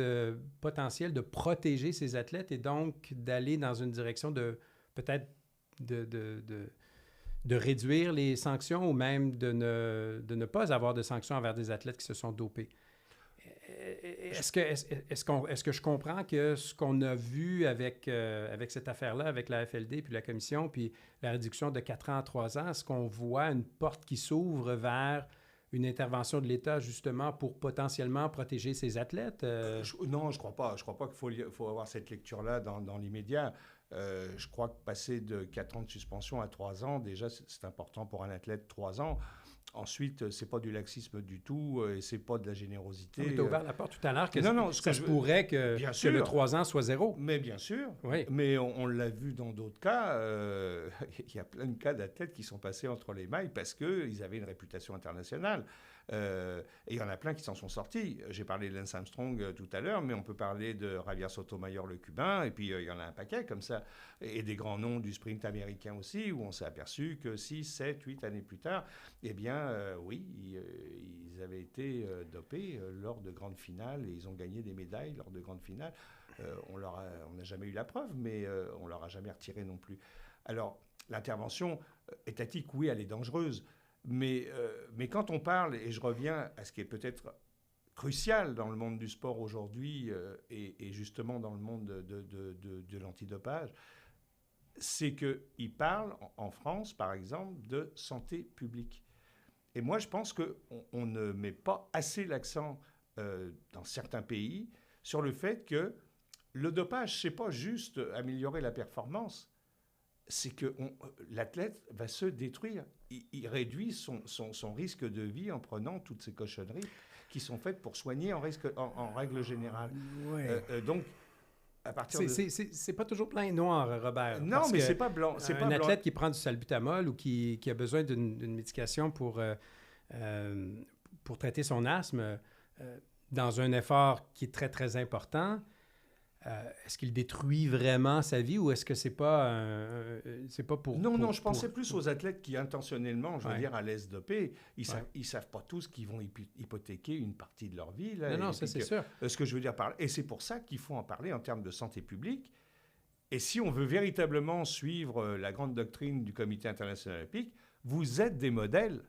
potentiel de protéger ses athlètes et donc d'aller dans une direction de peut-être de réduire les sanctions ou même de ne pas avoir de sanctions envers des athlètes qui se sont dopés. Est-ce que je comprends que ce qu'on a vu avec cette affaire-là, avec la FLD puis la commission, puis la réduction de 4 ans à 3 ans, est-ce qu'on voit une porte qui s'ouvre vers une intervention de l'État justement pour potentiellement protéger ses athlètes? Non, je crois pas. Je crois pas qu'il faut avoir cette lecture-là dans l'immédiat. Je crois que passer de 4 ans de suspension à 3 ans, déjà, c'est important pour un athlète, 3 ans. Ensuite, c'est pas du laxisme du tout et c'est pas de la générosité. Tu as ouvert la porte tout à l'heure que ça se pourrait que le 3 ans soit 0. Mais bien sûr. Oui. Mais on l'a vu dans d'autres cas. Il y a plein de cas d'athlètes qui sont passés entre les mailles parce qu'ils avaient une réputation internationale. Et il y en a plein qui s'en sont sortis. J'ai parlé de Lance Armstrong tout à l'heure, mais on peut parler de Javier Sotomayor, le Cubain, et puis il y en a un paquet comme ça. Et des grands noms du sprint américain aussi, où on s'est aperçu que 6, 7, 8 années plus tard, eh bien, oui, ils avaient été dopés lors de grandes finales et ils ont gagné des médailles lors de grandes finales. On n'a jamais eu la preuve, mais on ne leur a jamais retiré non plus. Alors, l'intervention étatique, oui, elle est dangereuse. Mais quand on parle, et je reviens à ce qui est peut-être crucial dans le monde du sport aujourd'hui et justement dans le monde de l'antidopage, c'est qu'ils parlent en France, par exemple, de santé publique. Et moi, je pense qu'on ne met pas assez l'accent dans certains pays sur le fait que le dopage, ce n'est pas juste améliorer la performance, c'est que l'athlète va se détruire. Il réduit son risque de vie en prenant toutes ces cochonneries qui sont faites pour soigner en règle générale. Ouais. Donc, à partir de... C'est pas toujours plein et noir, Robert. Non, mais c'est pas blanc. Un athlète qui prend du salbutamol ou qui a besoin d'une médication pour traiter son asthme dans un effort qui est très, très important, est-ce qu'il détruit vraiment sa vie ou est-ce que c'est pas pour... Non, je pensais plus aux athlètes qui intentionnellement, je veux dire, à l'aise dopé, ils savent pas tous qu'ils vont hypothéquer une partie de leur vie. Là, non, ça c'est sûr. Ce que je veux dire par là. Et c'est pour ça qu'il faut en parler en termes de santé publique. Et si on veut véritablement suivre la grande doctrine du Comité international olympique, vous êtes des modèles.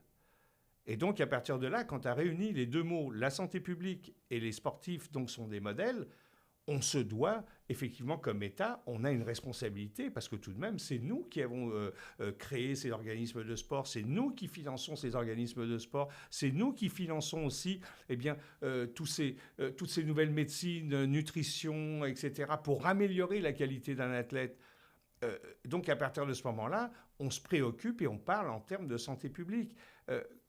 Et donc, à partir de là, quand tu as réuni les deux mots, la santé publique et les sportifs donc sont des modèles, on se doit, effectivement, comme État, on a une responsabilité, parce que tout de même, c'est nous qui avons créé ces organismes de sport, c'est nous qui finançons ces organismes de sport, c'est nous qui finançons aussi toutes ces nouvelles médecines, nutrition, etc., pour améliorer la qualité d'un athlète. Donc, à partir de ce moment-là, on se préoccupe et on parle en termes de santé publique.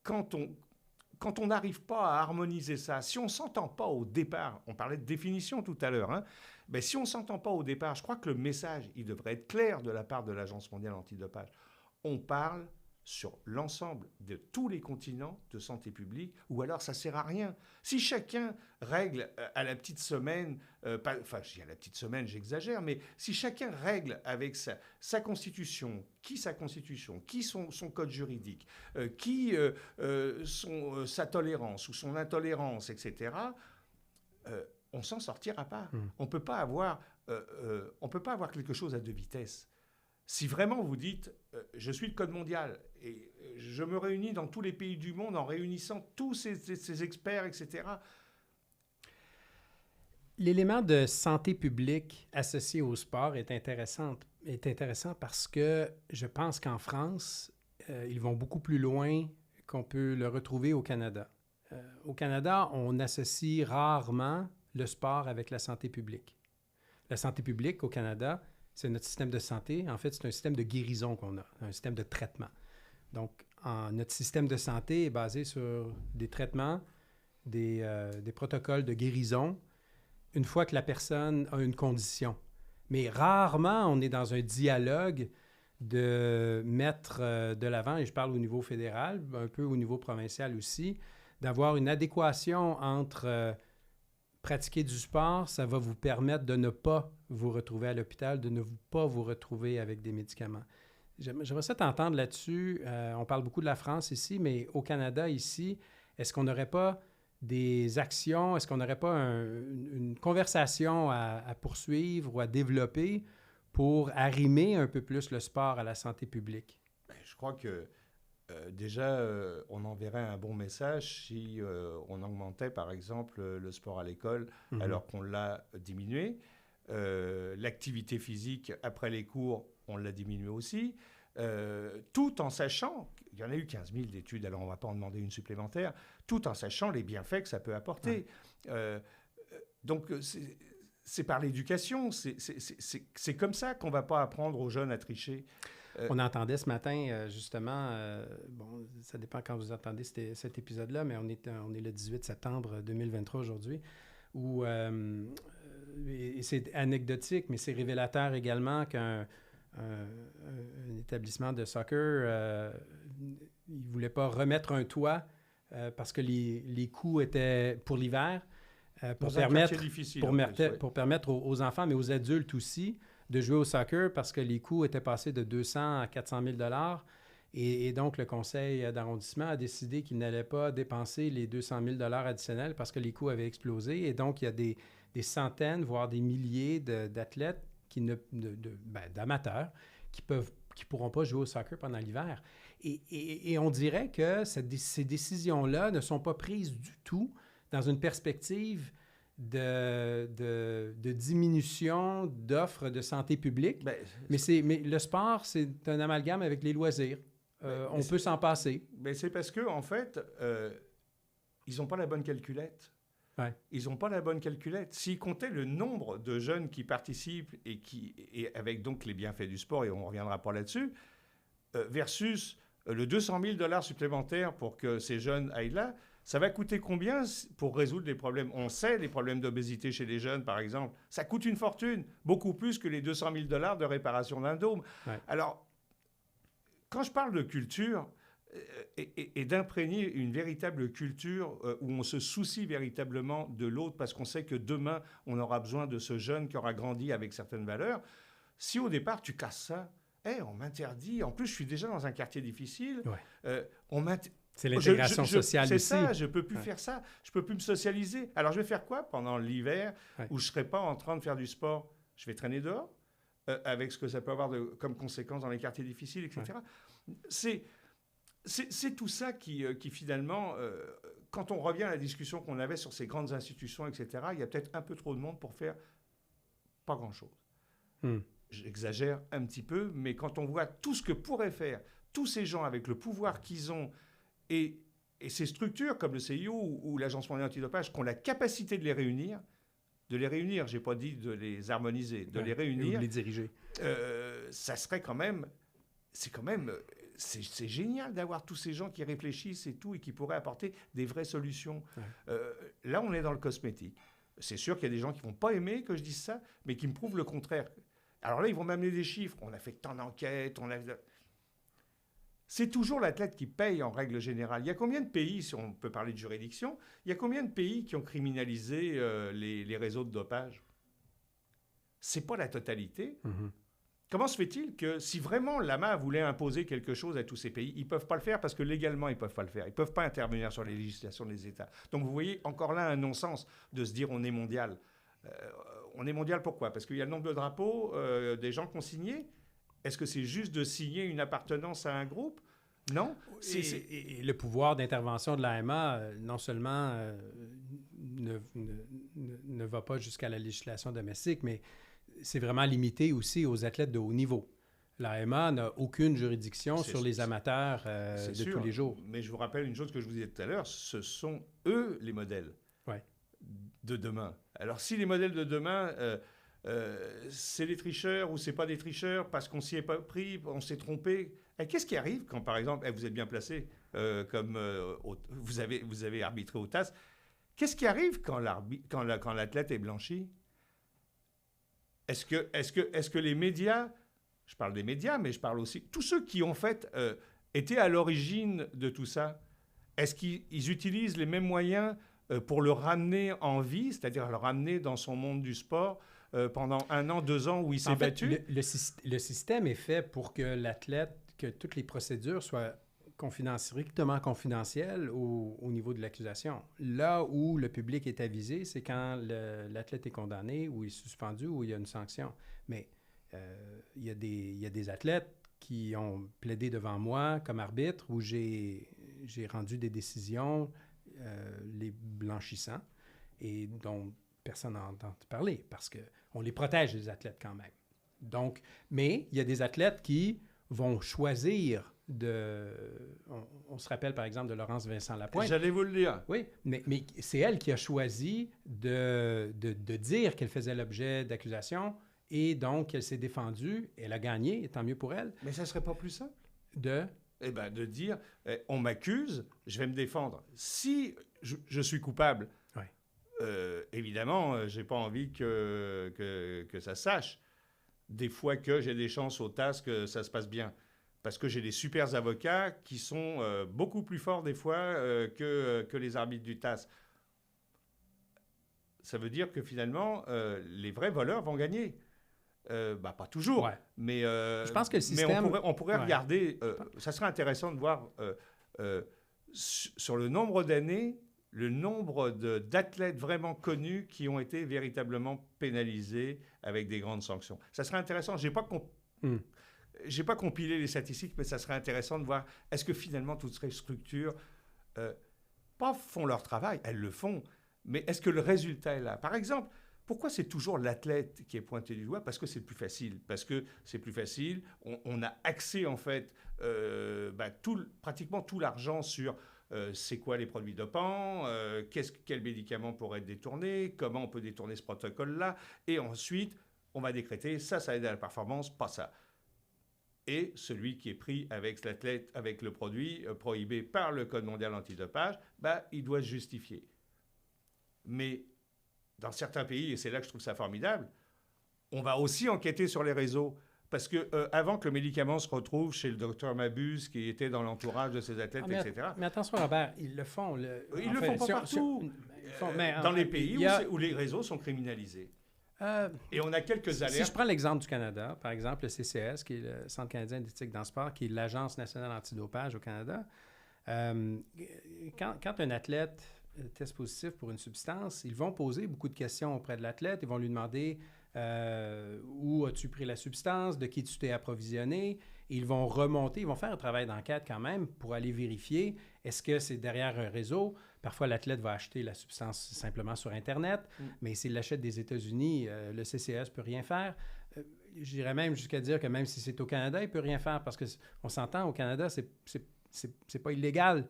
Quand on n'arrive pas à harmoniser ça, si on ne s'entend pas au départ, on parlait de définition tout à l'heure, si on ne s'entend pas au départ, je crois que le message, il devrait être clair de la part de l'Agence mondiale antidopage. On parle sur l'ensemble de tous les continents de santé publique, ou alors ça ne sert à rien. Si chacun règle à la petite semaine, je dis à la petite semaine, j'exagère, mais si chacun règle avec sa constitution, qui son code juridique, sa tolérance ou son intolérance, etc., on s'en sortira pas. On peut pas avoir quelque chose à deux vitesses. Si vraiment vous dites je suis le code mondial et je me réunis dans tous les pays du monde en réunissant tous ces experts, etc. L'élément de santé publique associé au sport est intéressant parce que je pense qu'en France, ils vont beaucoup plus loin qu'on peut le retrouver au Canada. Au Canada, on associe rarement le sport avec la santé publique. La santé publique au Canada, c'est notre système de santé. En fait, c'est un système de guérison qu'on a, un système de traitement. Donc, notre système de santé est basé sur des traitements, des protocoles de guérison, une fois que la personne a une condition. Mais rarement, on est dans un dialogue de mettre de l'avant, et je parle au niveau fédéral, un peu au niveau provincial aussi, d'avoir une adéquation entre pratiquer du sport, ça va vous permettre de ne pas vous retrouver à l'hôpital, de ne pas vous retrouver avec des médicaments. J'aimerais ça t'entendre là-dessus. On parle beaucoup de la France ici, mais au Canada, ici, est-ce qu'on n'aurait pas des actions, est-ce qu'on n'aurait pas une conversation à poursuivre ou à développer pour arrimer un peu plus le sport à la santé publique? Je crois que déjà, on enverrait un bon message si on augmentait, par exemple, le sport à l'école, alors qu'on l'a diminué. L'activité physique après les cours, on l'a diminué aussi. Tout en sachant, il y en a eu 15 000 d'études, alors on ne va pas en demander une supplémentaire, tout en sachant les bienfaits que ça peut apporter. Donc, c'est par l'éducation, c'est comme ça qu'on ne va pas apprendre aux jeunes à tricher. On entendait ce matin, justement, bon, ça dépend quand vous entendez cet épisode-là, mais on est le 18 septembre 2023 aujourd'hui, où, et c'est anecdotique, mais c'est révélateur également qu'un établissement de soccer, il ne voulait pas remettre un toit parce que les coûts étaient pour l'hiver, pour permettre aux enfants, mais aux adultes aussi, de jouer au soccer parce que les coûts étaient passés de 200 à 400 000 $. Et donc, le conseil d'arrondissement a décidé qu'il n'allait pas dépenser les 200 000 $, additionnels parce que les coûts avaient explosé. Et donc, il y a des centaines, voire des milliers d'athlètes, d'amateurs, qui ne pourront pas jouer au soccer pendant l'hiver. Et on dirait que ces décisions-là ne sont pas prises du tout dans une perspective de diminution d'offres de santé publique. Mais le sport, c'est un amalgame avec les loisirs. On peut s'en passer. Mais c'est parce que, en fait, ils n'ont pas la bonne calculette. Ouais. Ils n'ont pas la bonne calculette. S'ils comptaient le nombre de jeunes qui participent et avec donc les bienfaits du sport, et on ne reviendra pas là-dessus, versus le 200 000 $ supplémentaires pour que ces jeunes aillent là, ça va coûter combien pour résoudre les problèmes? On sait les problèmes d'obésité chez les jeunes, par exemple. Ça coûte une fortune, beaucoup plus que les 200 000 $ de réparation d'un dôme. Ouais. Alors, quand je parle de culture et d'imprégner une véritable culture où on se soucie véritablement de l'autre parce qu'on sait que demain, on aura besoin de ce jeune qui aura grandi avec certaines valeurs, si au départ, tu casses ça, on m'interdit. En plus, je suis déjà dans un quartier difficile. Ouais. C'est l'intégration sociale c'est ici. C'est ça, je ne peux plus faire ça. Je ne peux plus me socialiser. Alors, je vais faire quoi pendant l'hiver où je ne serai pas en train de faire du sport? Je vais traîner dehors avec ce que ça peut avoir comme conséquence dans les quartiers difficiles, etc. Ouais. C'est tout ça qui finalement, quand on revient à la discussion qu'on avait sur ces grandes institutions, etc., il y a peut-être un peu trop de monde pour faire pas grand-chose. J'exagère un petit peu, mais quand on voit tout ce que pourraient faire tous ces gens avec le pouvoir qu'ils ont et ces structures comme le CIO ou l'Agence mondiale antidopage qui ont la capacité de les réunir, je n'ai pas dit de les harmoniser, de les réunir, ou de les diriger. Ça serait quand même, c'est génial d'avoir tous ces gens qui réfléchissent et tout et qui pourraient apporter des vraies solutions. Ouais. Là, on est dans le cosmétique. C'est sûr qu'il y a des gens qui ne vont pas aimer que je dise ça, mais qui me prouvent le contraire. Alors là, ils vont m'amener des chiffres. On a fait tant d'enquêtes, C'est toujours l'athlète qui paye en règle générale. Il y a combien de pays, si on peut parler de juridiction, il y a combien de pays qui ont criminalisé les réseaux de dopage? C'est pas la totalité. Comment se fait-il que si vraiment l'AMA voulait imposer quelque chose à tous ces pays, ils ne peuvent pas le faire parce que légalement, ils ne peuvent pas le faire. Ils ne peuvent pas intervenir sur les législations des États. Donc vous voyez encore là un non-sens de se dire on est mondial. On est mondial pourquoi? Parce qu'il y a le nombre de drapeaux des gens qui ont signé. Est-ce que c'est juste de signer une appartenance à un groupe? Non. Et le pouvoir d'intervention de l'AMA, non seulement ne va pas jusqu'à la législation domestique, mais c'est vraiment limité aussi aux athlètes de haut niveau. L'AMA n'a aucune juridiction sur les amateurs de tous les jours. Mais je vous rappelle une chose que je vous disais tout à l'heure, ce sont eux les modèles de demain. Alors si les modèles de demain... c'est des tricheurs ou c'est pas des tricheurs parce qu'on s'y est pas pris, on s'est trompé. Et qu'est-ce qui arrive quand, par exemple, vous êtes bien placé, vous avez arbitré au TAS, qu'est-ce qui arrive quand l'athlète est blanchi? Est-ce que les médias, je parle des médias, mais je parle aussi tous ceux qui en fait étaient à l'origine de tout ça, est-ce qu'ils utilisent les mêmes moyens pour le ramener en vie, c'est-à-dire le ramener dans son monde du sport? pendant 1 an, 2 ans où il s'est battu. Le système est fait pour que l'athlète, que toutes les procédures soient strictement confidentielles au niveau de l'accusation. Là où le public est avisé, c'est quand l'athlète est condamné ou est suspendu ou il y a une sanction. Mais il y a des athlètes qui ont plaidé devant moi comme arbitre où j'ai rendu des décisions les blanchissant et dont personne n'a entendu parler parce qu'on les protège, les athlètes, quand même. Donc, mais il y a des athlètes qui vont choisir on se rappelle, par exemple, de Laurence Vincent Lapointe. J'allais vous le dire. Oui, mais c'est elle qui a choisi de dire qu'elle faisait l'objet d'accusations et donc qu'elle s'est défendue. Elle a gagné, et tant mieux pour elle. Mais ça ne serait pas plus simple? De dire, on m'accuse, je vais me défendre. Si je suis coupable, évidemment, je n'ai pas envie que ça se sache. Des fois que j'ai des chances au TAS que ça se passe bien. Parce que j'ai des super avocats qui sont beaucoup plus forts des fois que les arbitres du TAS. Ça veut dire que finalement, les vrais voleurs vont gagner. Pas toujours, mais je pense que le système... on pourrait regarder... ça serait intéressant de voir sur le nombre d'années, le nombre d'athlètes vraiment connus qui ont été véritablement pénalisés avec des grandes sanctions. Ça serait intéressant. Je n'ai pas compilé les statistiques, mais ça serait intéressant de voir est-ce que finalement toutes ces structures pas font leur travail, elles le font, mais est-ce que le résultat est là? Par exemple, pourquoi c'est toujours l'athlète qui est pointé du doigt? Parce que c'est plus facile. Parce que c'est plus facile. On a accès, en fait, pratiquement tout l'argent sur c'est quoi les produits dopants, quel médicament pourrait être détourné, comment on peut détourner ce protocole-là. Et ensuite, on va décréter ça aide à la performance, pas ça. Et celui qui est pris avec l'athlète, avec le produit prohibé par le Code mondial antidopage, il doit se justifier. Mais dans certains pays, et c'est là que je trouve ça formidable, on va aussi enquêter sur les réseaux. Parce qu'avant que le médicament se retrouve chez le docteur Mabuse, qui était dans l'entourage de ces athlètes, etc. Mais attention, Robert, ils le font. Ils le font pas partout. Dans les pays où les réseaux sont criminalisés. Et on a quelques alertes. Si je prends l'exemple du Canada, par exemple, le CCS, qui est le Centre canadien d'éthique dans le sport, qui est l'Agence nationale antidopage au Canada, quand un athlète teste positif pour une substance, ils vont poser beaucoup de questions auprès de l'athlète. Ils vont lui demander où as-tu pris la substance, de qui tu t'es approvisionné. Ils vont remonter, ils vont faire un travail d'enquête quand même pour aller vérifier est-ce que c'est derrière un réseau. Parfois, l'athlète va acheter la substance simplement sur Internet, mais s'il l'achète des États-Unis, le CCS ne peut rien faire. J'irais même jusqu'à dire que même si c'est au Canada, il ne peut rien faire parce qu'on s'entend, au Canada, c'est pas illégal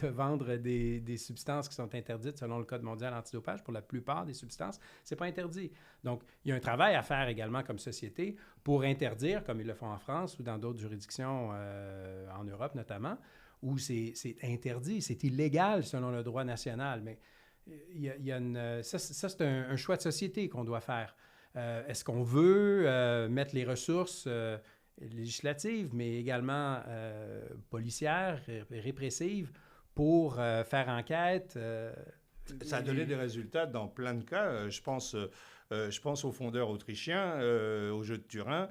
de vendre des substances qui sont interdites selon le Code mondial antidopage. Pour la plupart des substances, c'est pas interdit. Donc, il y a un travail à faire également comme société pour interdire, comme ils le font en France ou dans d'autres juridictions en Europe notamment, où c'est interdit, c'est illégal selon le droit national. Mais ça, c'est un choix de société qu'on doit faire. Est-ce qu'on veut mettre les ressources législatives, mais également policières, répressives, pour faire enquête? Ça a donné des résultats dans plein de cas. Je pense aux fondeurs autrichiens, au jeu de Turin,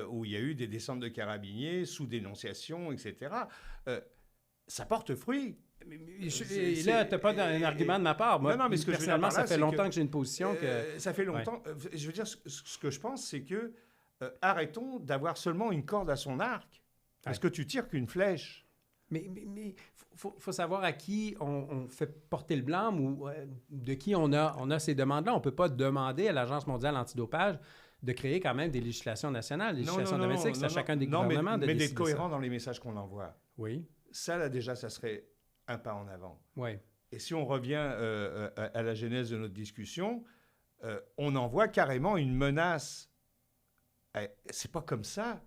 où il y a eu des descentes de carabiniers sous dénonciation, etc. Ça porte fruit. Et là, tu n'as pas un argument de ma part. Moi, non, mais ce que personnellement, ça fait longtemps que j'ai une position ça fait longtemps. Ouais. Je veux dire, ce que je pense, c'est que arrêtons d'avoir seulement une corde à son arc. Parce que tu tires qu'une flèche. Mais faut savoir à qui on fait porter le blâme ou de qui on a ces demandes-là. On ne peut pas demander à l'Agence mondiale antidopage de créer quand même des législations nationales, des législations domestiques. C'est à chacun des gouvernements de décider. Mais d'être cohérent dans les messages qu'on envoie. Oui. Ça, là, déjà, ça serait un pas en avant. Oui. Et si on revient à la genèse de notre discussion, on envoie carrément une menace. C'est pas comme ça.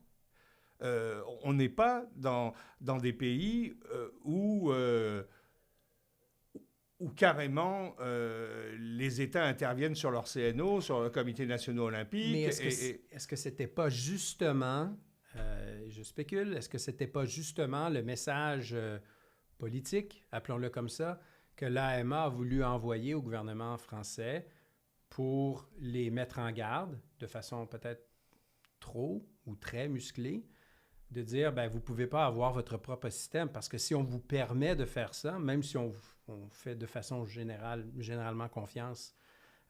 On n'est pas dans des pays où carrément les États interviennent sur leur CNO, sur le Comité national olympique. Mais est-ce que c'était pas justement, je spécule, est-ce que c'était pas justement le message politique, appelons-le comme ça, que l'AMA a voulu envoyer au gouvernement français pour les mettre en garde de façon peut-être trop ou très musclée, de dire, ben, vous ne pouvez pas avoir votre propre système parce que si on vous permet de faire ça, même si on fait de façon généralement confiance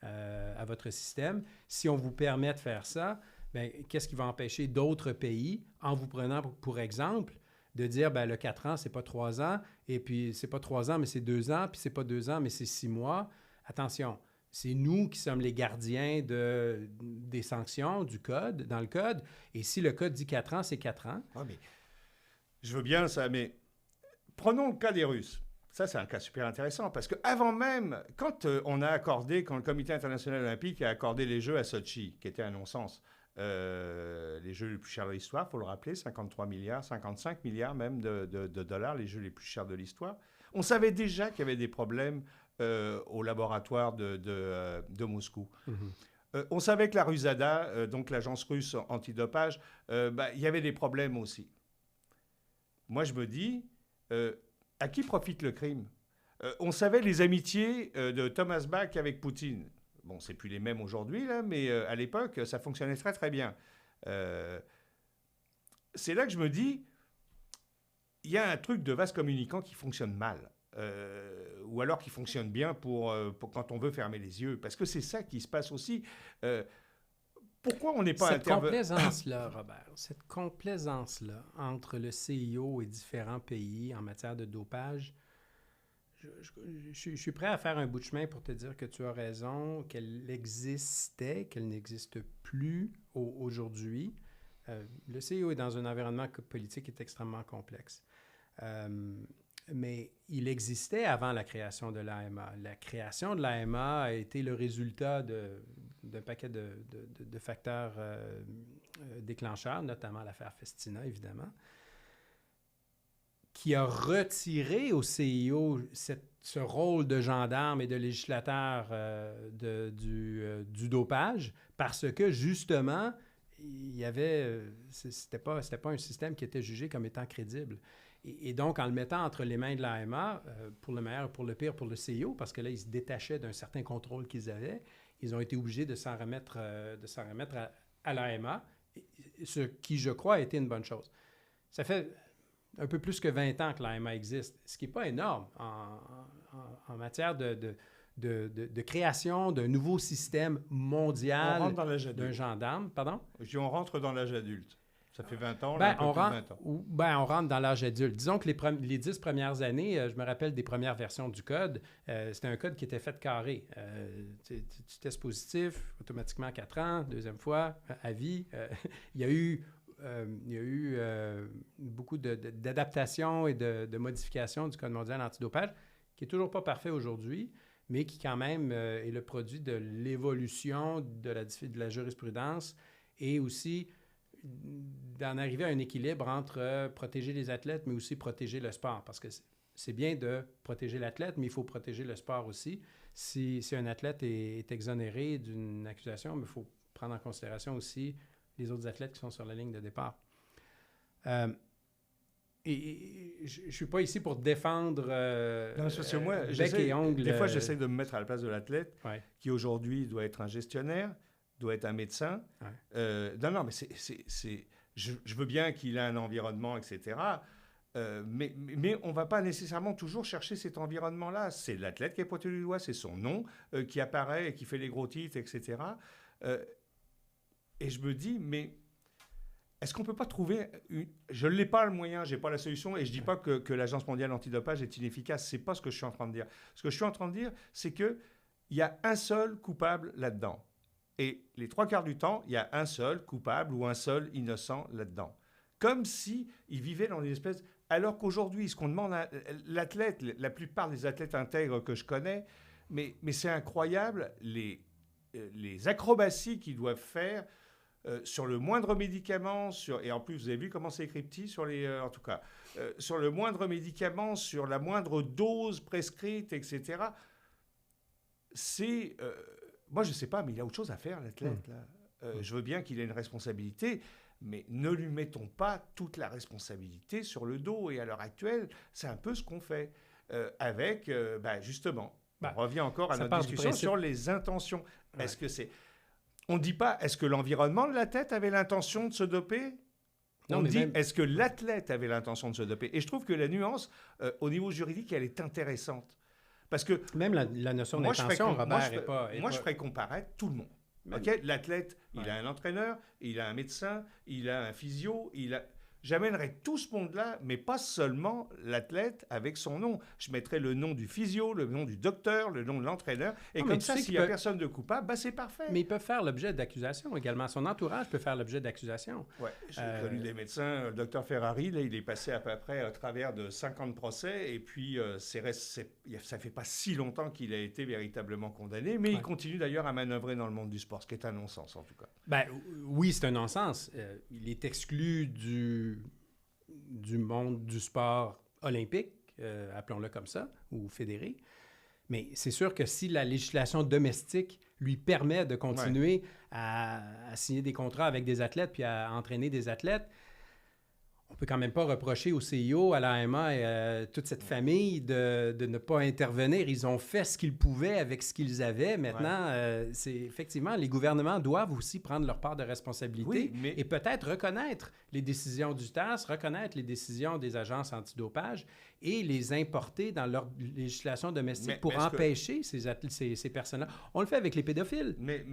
à votre système, si on vous permet de faire ça, ben, qu'est-ce qui va empêcher d'autres pays, en vous prenant pour exemple, de dire, ben, le 4 ans, c'est pas 3 ans, et puis c'est pas 3 ans, mais c'est 2 ans, puis c'est pas 2 ans, mais c'est 6 mois. Attention, c'est nous qui sommes les gardiens des sanctions, du code, dans le code. Et si le code dit 4 ans, c'est 4 ans. Ah, mais je veux bien ça, mais prenons le cas des Russes. Ça, c'est un cas super intéressant parce qu'avant même, quand le Comité international olympique a accordé les Jeux à Sochi, qui était un non-sens, les Jeux les plus chers de l'histoire, il faut le rappeler, 53 milliards, 55 milliards même de dollars, les Jeux les plus chers de l'histoire, on savait déjà qu'il y avait des problèmes au laboratoire de Moscou. Mm-hmm. On savait que la Rusada, donc l'agence russe antidopage, il y avait des problèmes aussi. Moi, je me dis, à qui profite le crime? On savait les amitiés de Thomas Bach avec Poutine. Bon, c'est plus les mêmes aujourd'hui, là, mais à l'époque, ça fonctionnait très, très bien. C'est là que je me dis, il y a un truc de vase communicant qui fonctionne mal. Ou alors qui fonctionne bien pour quand on veut fermer les yeux. Parce que c'est ça qui se passe aussi. Pourquoi on n'est pas Cette complaisance-là, Robert, cette complaisance-là entre le CIO et différents pays en matière de dopage, je suis prêt à faire un bout de chemin pour te dire que tu as raison, qu'elle existait, qu'elle n'existe plus aujourd'hui. Le CIO est dans un environnement politique qui est extrêmement complexe. Mais il existait avant la création de l'AMA. La création de l'AMA a été le résultat d'un paquet de facteurs déclencheurs, notamment l'affaire Festina, évidemment, qui a retiré au CIO ce rôle de gendarme et de législateur du dopage parce que, justement, il y avait... c'était pas un système qui était jugé comme étant crédible. Et donc, en le mettant entre les mains de l'AMA, pour le meilleur, pour le pire, pour le CIO, parce que là, ils se détachaient d'un certain contrôle qu'ils avaient, ils ont été obligés de s'en remettre à l'AMA, ce qui, je crois, a été une bonne chose. Ça fait un peu plus que 20 ans que l'AMA existe, ce qui n'est pas énorme en matière de création d'un nouveau système mondial d'un gendarme. Pardon? On rentre dans l'âge adulte. Ça fait 20 ans, là, on rentre dans l'âge adulte. Disons que les 10 premières années, je me rappelle des premières versions du code, c'était un code qui était fait carré. Tu testes positif, automatiquement 4 ans, deuxième fois, à vie. Il y a eu beaucoup d'adaptations et de modifications du Code mondial antidopage, qui n'est toujours pas parfait aujourd'hui, mais qui quand même est le produit de l'évolution de la jurisprudence et aussi d'en arriver à un équilibre entre protéger les athlètes, mais aussi protéger le sport. Parce que c'est bien de protéger l'athlète, mais il faut protéger le sport aussi. Si un athlète est exonéré d'une accusation, il faut prendre en considération aussi les autres athlètes qui sont sur la ligne de départ. Et je ne suis pas ici pour défendre bec et ongles. Des fois, j'essaie de me mettre à la place de l'athlète qui aujourd'hui doit être un gestionnaire, doit être un médecin. Ouais. Non, mais je veux bien qu'il ait un environnement, etc. Mais on ne va pas nécessairement toujours chercher cet environnement-là. C'est l'athlète qui est pointé du doigt, c'est son nom qui apparaît et qui fait les gros titres, etc. Et je me dis, mais est-ce qu'on ne peut pas trouver... Je ne l'ai pas le moyen, je n'ai pas la solution, et je ne dis pas que l'Agence mondiale antidopage est inefficace. Ce n'est pas ce que je suis en train de dire. Ce que je suis en train de dire, c'est qu'il y a un seul coupable là-dedans. Et les 3/4 du temps, il y a un seul coupable ou un seul innocent là-dedans. Comme s'ils vivaient dans une espèce... Alors qu'aujourd'hui, ce qu'on demande à l'athlète, la plupart des athlètes intègres que je connais, mais c'est incroyable, les acrobaties qu'ils doivent faire sur le moindre médicament, et en plus, vous avez vu comment c'est écrit petit sur en tout cas, sur le moindre médicament, sur la moindre dose prescrite, etc. C'est... moi, je ne sais pas, mais il a autre chose à faire, l'athlète. Je veux bien qu'il ait une responsabilité, mais ne lui mettons pas toute la responsabilité sur le dos. Et à l'heure actuelle, c'est un peu ce qu'on fait avec, justement... On revient encore à ça notre part du discussion principe. sur les intentions. Ouais. Est-ce que c'est... On ne dit pas, est-ce que l'environnement de l'athlète avait l'intention de se doper? Non, On mais dit, même- est-ce que l'athlète avait l'intention de se doper? Et je trouve que la nuance, au niveau juridique, elle est intéressante. Parce que Même la notion moi, je ferais d'intention, com- Robert, moi, je ferais- est pas... est moi, je pas- ferais comparaître tout le monde. Même- OK? L'athlète, il Ouais. a un entraîneur, il a un médecin, il a un physio, J'amènerais tout ce monde-là, mais pas seulement l'athlète avec son nom. Je mettrais le nom du physio, le nom du docteur, le nom de l'entraîneur. Et Non, mais comme tu ça, sais s'il qu'il n'y a peut- personne de coupable, bah, c'est parfait. Mais ils peuvent faire l'objet d'accusations également. Son entourage peut faire l'objet d'accusations. Ouais, j'ai Euh, connu des médecins. Le docteur Ferrari, là, il est passé à peu près à travers de 50 procès. Et puis, ça ne fait pas si longtemps qu'il a été véritablement condamné. Mais il Ouais. continue d'ailleurs à manœuvrer dans le monde du sport, ce qui est un non-sens en tout cas. Ben, oui, c'est un non-sens. Il est exclu du monde du sport olympique, appelons-le comme ça, ou fédéré. Mais c'est sûr que si la législation domestique lui permet de continuer à signer des contrats avec des athlètes puis à entraîner des athlètes, on peut quand même pas reprocher au CIO, à l'AMA et à toute cette famille de ne pas intervenir. Ils ont fait ce qu'ils pouvaient avec ce qu'ils avaient. Maintenant, c'est effectivement, les gouvernements doivent aussi prendre leur part de responsabilité Oui, mais- et peut-être reconnaître les décisions du TAS, reconnaître les décisions des agences antidopage et les importer dans leur législation domestique Mais- pour mais est-ce que- empêcher ces personnes-là. On le fait avec les pédophiles. Mais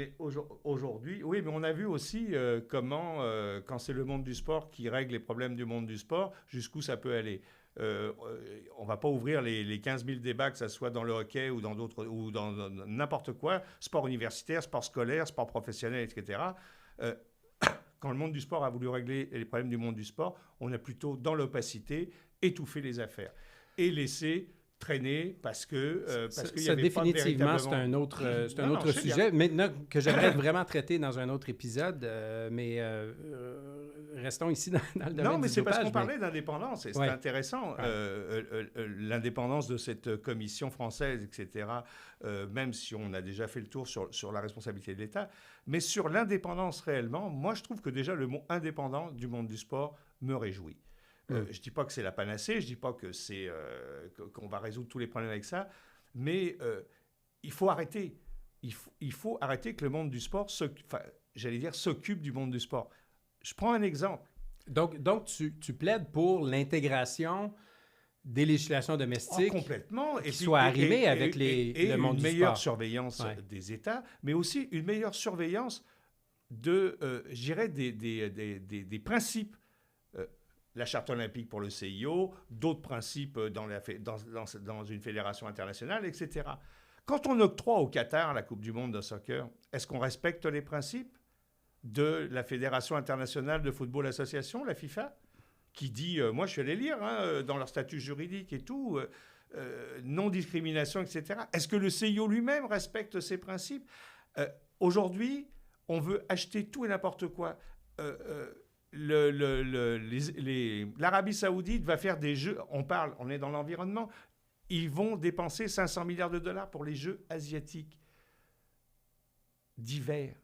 aujourd'hui, oui, mais on a vu aussi comment, quand c'est le monde du sport qui règle les problèmes du monde du sport, jusqu'où ça peut aller. On ne va pas ouvrir les 15 000 débats, que ce soit dans le hockey ou dans d'autres, ou dans n'importe quoi, sport universitaire, sport scolaire, sport professionnel, etc. Quand le monde du sport a voulu régler les problèmes du monde du sport, on a plutôt, dans l'opacité, étouffé les affaires et laissé traîner parce qu'il y Ça, avait pas définitivement, c'est véritablement... un autre, c'est un Non, non, autre je sais sujet, maintenant que j'aimerais vraiment traiter dans un autre épisode, mais restons ici dans le domaine Non, mais du c'est parce dopage, qu'on parlait d'indépendance, et c'est Ouais. intéressant. L'indépendance de cette commission française, etc., même si on a déjà fait le tour sur la responsabilité de l'État, mais sur l'indépendance réellement, moi je trouve que déjà le mot indépendant du monde du sport me réjouit. Je ne dis pas que c'est la panacée, je ne dis pas que qu'on va résoudre tous les problèmes avec ça, mais il faut arrêter. Il faut arrêter que le monde du sport, s'occupe du monde du sport. Je prends un exemple. Donc tu plaides pour l'intégration des législations domestiques Complètement. qui soient arrimées avec le monde une du meilleure sport. surveillance Ouais. des États, mais aussi une meilleure surveillance de, je dirais, des principes. La charte olympique pour le CIO, d'autres principes dans une fédération internationale, etc. Quand on octroie au Qatar la Coupe du monde de soccer, est-ce qu'on respecte les principes de la Fédération internationale de football association, la FIFA, qui dit, moi je suis allé lire dans leur statut juridique et tout, non-discrimination, etc. Est-ce que le CIO lui-même respecte ces principes? Aujourd'hui, on veut acheter tout et n'importe quoi. L'Arabie Saoudite va faire des jeux, on est dans l'environnement, ils vont dépenser 500 milliards de dollars pour les jeux asiatiques d'hiver.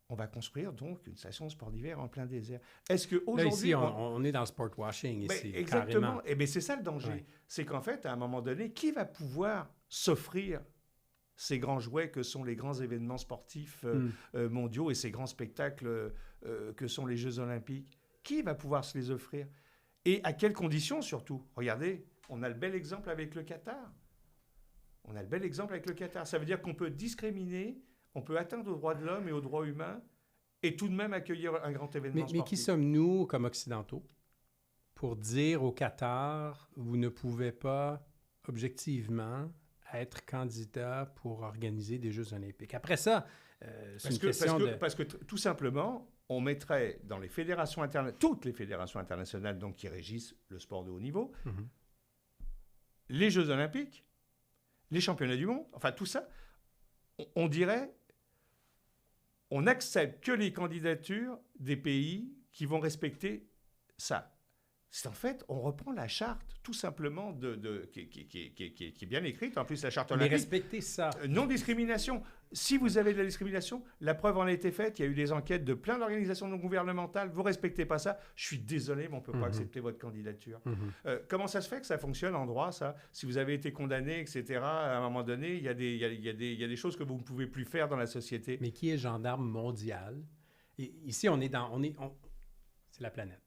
On va construire donc une station de sport d'hiver en plein désert. Est-ce Là, qu'aujourd'hui... ici, on est dans le sport washing, ici, exactement. carrément. Et bien, c'est ça le danger. Ouais. C'est qu'en fait, à un moment donné, qui va pouvoir s'offrir ces grands jouets que sont les grands événements sportifs mondiaux et ces grands spectacles que sont les Jeux Olympiques? Qui va pouvoir se les offrir? Et à quelles conditions surtout? Regardez, on a le bel exemple avec le Qatar. Ça veut dire qu'on peut discriminer, on peut atteindre aux droits de l'homme et aux droits humains et tout de même accueillir un grand événement sportif. Mais qui sommes-nous comme Occidentaux pour dire au Qatar, vous ne pouvez pas objectivement être candidat pour organiser des Jeux olympiques? Après ça, c'est une question parce que tout simplement, on mettrait dans les fédérations toutes les fédérations internationales donc, qui régissent le sport de haut niveau, les Jeux olympiques, les championnats du monde, enfin tout ça, on dirait, on n'accepte que les candidatures des pays qui vont respecter ça. c'est en fait, on reprend la charte, tout simplement, qui est bien écrite, en plus la charte Mais olympique. respecter ça. Non-discrimination. Si vous avez de la discrimination, la preuve en a été faite, il y a eu des enquêtes de plein d'organisations non gouvernementales, vous ne respectez pas ça, je suis désolé, mais on ne peut pas accepter votre candidature. Comment ça se fait que ça fonctionne en droit, ça? Si vous avez été condamné, etc., à un moment donné, il y a des choses que vous ne pouvez plus faire dans la société. Mais qui est gendarme mondial? Et ici, c'est la planète.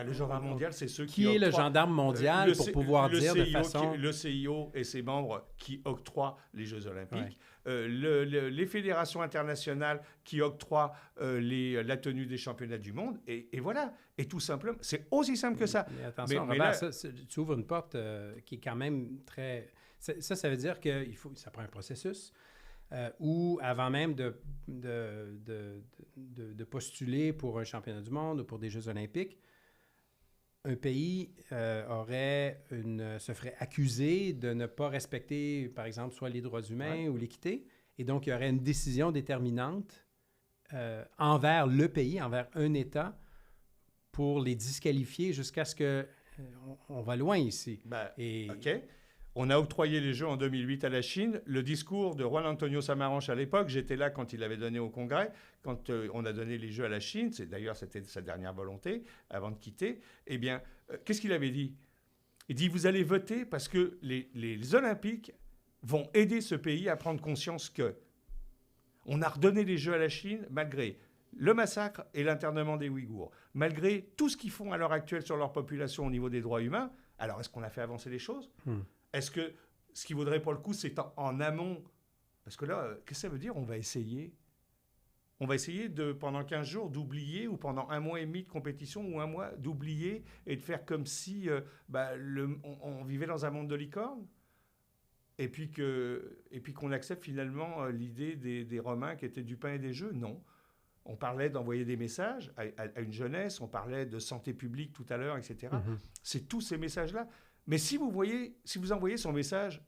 Le gendarme mondial, c'est ceux qui est le gendarme mondial pour pouvoir dire de façon... Le CIO et ses membres qui octroient les Jeux olympiques. Les fédérations internationales qui octroient la tenue des championnats du monde. Et voilà. Et tout simplement, c'est aussi simple que ça. Mais attention, Robert, tu ouvres une porte qui est quand même très... Ça veut dire que ça prend un processus où, avant même de postuler pour un championnat du monde ou pour des Jeux olympiques, un pays se ferait accuser de ne pas respecter, par exemple, soit les droits humains ou l'équité. Et donc, il y aurait une décision déterminante envers le pays, envers un État, pour les disqualifier jusqu'à ce que... on va loin ici. OK. On a octroyé les Jeux en 2008 à la Chine. Le discours de Juan Antonio Samaranch à l'époque, j'étais là quand il l'avait donné au Congrès, quand on a donné les Jeux à la Chine, d'ailleurs c'était sa dernière volonté avant de quitter, eh bien, qu'est-ce qu'il avait dit? Il dit, vous allez voter parce que les Olympiques vont aider ce pays à prendre conscience que on a redonné les Jeux à la Chine malgré le massacre et l'internement des Ouïghours, malgré tout ce qu'ils font à l'heure actuelle sur leur population au niveau des droits humains. Alors, est-ce qu'on a fait avancer les choses? Est-ce que ce qui vaudrait pour le coup, c'est en amont? Parce que là, qu'est-ce que ça veut dire? On va essayer pendant 15 jours, d'oublier, ou pendant un mois et demi de compétition, ou un mois, d'oublier et de faire comme si on vivait dans un monde de licorne? Et puis qu'on accepte finalement l'idée des Romains qui étaient du pain et des jeux? Non. On parlait d'envoyer des messages à une jeunesse, on parlait de santé publique tout à l'heure, etc. C'est tous ces messages-là. Mais si vous envoyez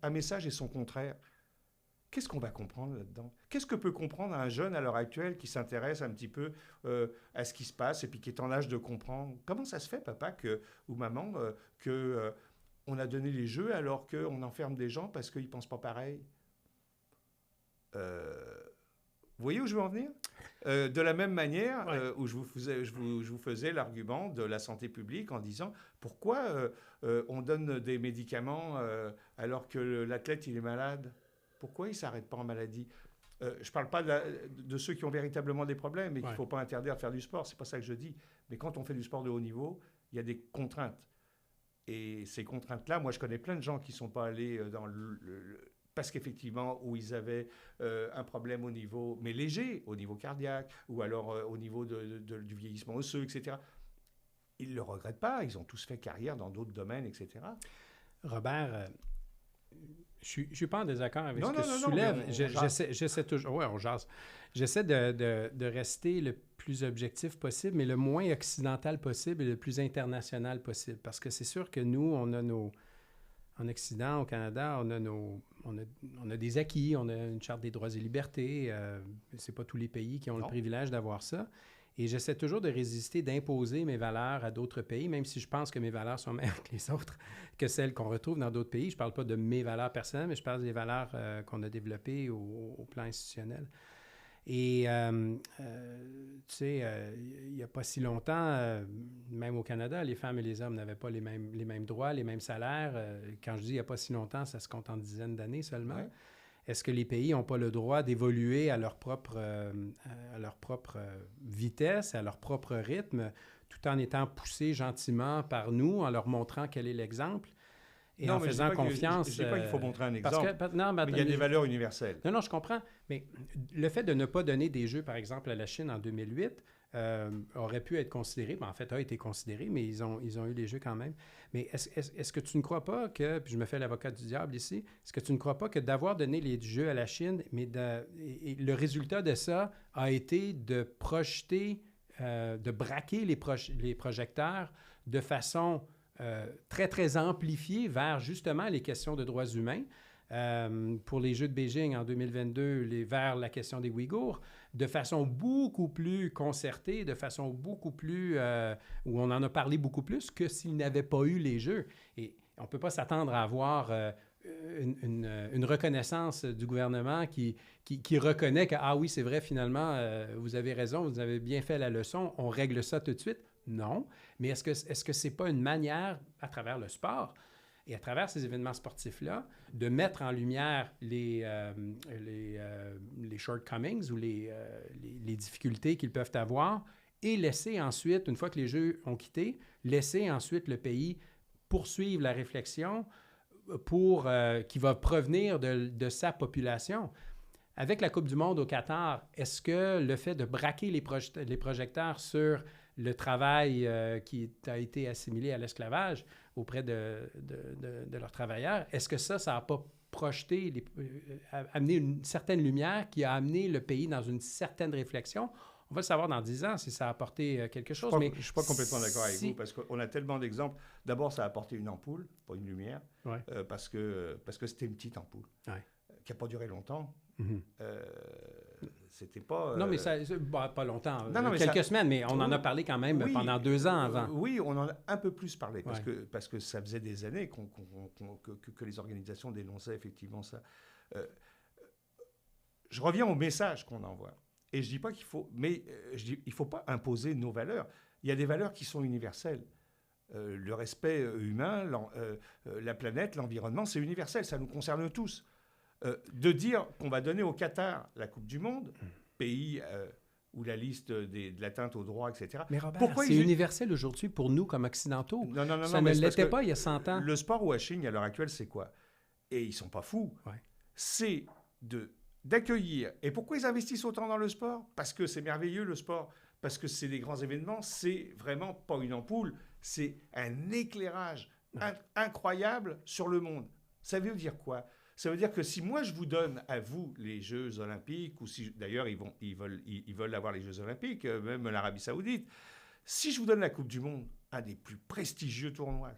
un message et son contraire, qu'est-ce qu'on va comprendre là-dedans? Qu'est-ce que peut comprendre un jeune à l'heure actuelle qui s'intéresse un petit peu à ce qui se passe et puis qui est en âge de comprendre? Comment ça se fait, papa ou maman, qu'on a donné les Jeux alors qu'on enferme des gens parce qu'ils ne pensent pas pareil? Vous voyez où je veux en venir? De la même manière où je vous faisais l'argument de la santé publique en disant pourquoi on donne des médicaments alors que l'athlète il est malade? Pourquoi il ne s'arrête pas en maladie? Je ne parle pas de ceux qui ont véritablement des problèmes et qu'il ne faut pas interdire de faire du sport, c'est pas ça que je dis. Mais quand on fait du sport de haut niveau, il y a des contraintes. Et ces contraintes-là, moi je connais plein de gens qui ne sont pas allés dans parce qu'effectivement, où ils avaient un problème au niveau, mais léger, au niveau cardiaque, ou alors au niveau du vieillissement osseux, etc. Ils ne le regrettent pas, ils ont tous fait carrière dans d'autres domaines, etc. Robert, je ne suis pas en désaccord avec ce que tu soulèves. J'essaie toujours... Oui, on jase. J'essaie de rester le plus objectif possible, mais le moins occidental possible et le plus international possible. Parce que c'est sûr que nous, on a en Occident, au Canada, on a des acquis, on a une charte des droits et libertés. Ce n'est pas tous les pays qui ont le privilège d'avoir ça. Et j'essaie toujours de résister, d'imposer mes valeurs à d'autres pays, même si je pense que mes valeurs sont meilleures que les autres, que celles qu'on retrouve dans d'autres pays. Je ne parle pas de mes valeurs personnelles, mais je parle des valeurs qu'on a développées au plan institutionnel. Et, tu sais, il n'y a pas si longtemps, même au Canada, les femmes et les hommes n'avaient pas les mêmes droits, les mêmes salaires. Quand je dis il n'y a pas si longtemps, ça se compte en dizaines d'années seulement. Ouais. Est-ce que les pays n'ont pas le droit d'évoluer à leur propre vitesse, à leur propre rythme, tout en étant poussés gentiment par nous, en leur montrant quel est l'exemple? Et non, en faisant confiance... Je ne dis pas qu'il faut montrer un exemple, mais il y a des valeurs universelles. Non, je comprends. Mais le fait de ne pas donner des Jeux, par exemple, à la Chine en 2008, aurait pu être considéré, en fait, a été considéré, mais ils ont eu les Jeux quand même. Mais est-ce que tu ne crois pas que, puis je me fais l'avocat du diable ici, est-ce que tu ne crois pas que d'avoir donné les Jeux à la Chine, mais et le résultat de ça a été de projeter, de braquer les projecteurs de façon... très, très amplifié vers justement les questions de droits humains, pour les Jeux de Beijing en 2022 vers la question des Ouïghours, de façon beaucoup plus concertée, de façon beaucoup plus... où on en a parlé beaucoup plus que s'il n'avait pas eu les Jeux. Et on ne peut pas s'attendre à avoir une reconnaissance du gouvernement qui reconnaît que, ah oui, c'est vrai, finalement, vous avez raison, vous avez bien fait la leçon, on règle ça tout de suite. Non. Mais est-ce que c'est pas une manière, à travers le sport et à travers ces événements sportifs-là, de mettre en lumière les shortcomings ou les difficultés qu'ils peuvent avoir et laisser ensuite, une fois que les Jeux ont quitté, laisser ensuite le pays poursuivre la réflexion qui va provenir de sa population. Avec la Coupe du monde au Qatar, est-ce que le fait de braquer les projecteurs sur le travail qui a été assimilé à l'esclavage auprès de leurs travailleurs, est-ce que ça n'a pas projeté, amené une certaine lumière qui a amené le pays dans une certaine réflexion? On va le savoir dans 10 ans si ça a apporté quelque chose. Je ne suis pas complètement d'accord avec vous parce qu'on a tellement d'exemples. D'abord, ça a apporté une ampoule, pas une lumière, ouais. parce que c'était une petite ampoule qui n'a pas duré longtemps. Mm-hmm. C'était pas... Non, mais ça, pas longtemps, non, quelques semaines, mais on en a parlé quand même pendant 2 ans avant. Oui, on en a un peu plus parlé, parce que ça faisait des années que les organisations dénonçaient effectivement ça. Je reviens au message qu'on envoie. Et je dis pas qu'il faut... Mais il faut pas imposer nos valeurs. Il y a des valeurs qui sont universelles. Le respect humain, la planète, l'environnement, c'est universel, ça nous concerne tous. De dire qu'on va donner au Qatar la Coupe du Monde, pays où la liste de l'atteinte aux droits, etc. Mais Robert, c'est universel aujourd'hui pour nous comme occidentaux. Non, ça ne l'était pas il y a 100 ans. Le sport washing à l'heure actuelle, c'est quoi? Et ils sont pas fous. Ouais. C'est d'accueillir. Et pourquoi ils investissent autant dans le sport? Parce que c'est merveilleux le sport. Parce que c'est des grands événements. C'est vraiment pas une ampoule. C'est un éclairage incroyable sur le monde. Ça veut dire quoi? Ça veut dire que si moi je vous donne à vous les Jeux Olympiques, ou si d'ailleurs ils veulent avoir les Jeux Olympiques, même l'Arabie Saoudite, si je vous donne la Coupe du Monde, un des plus prestigieux tournois,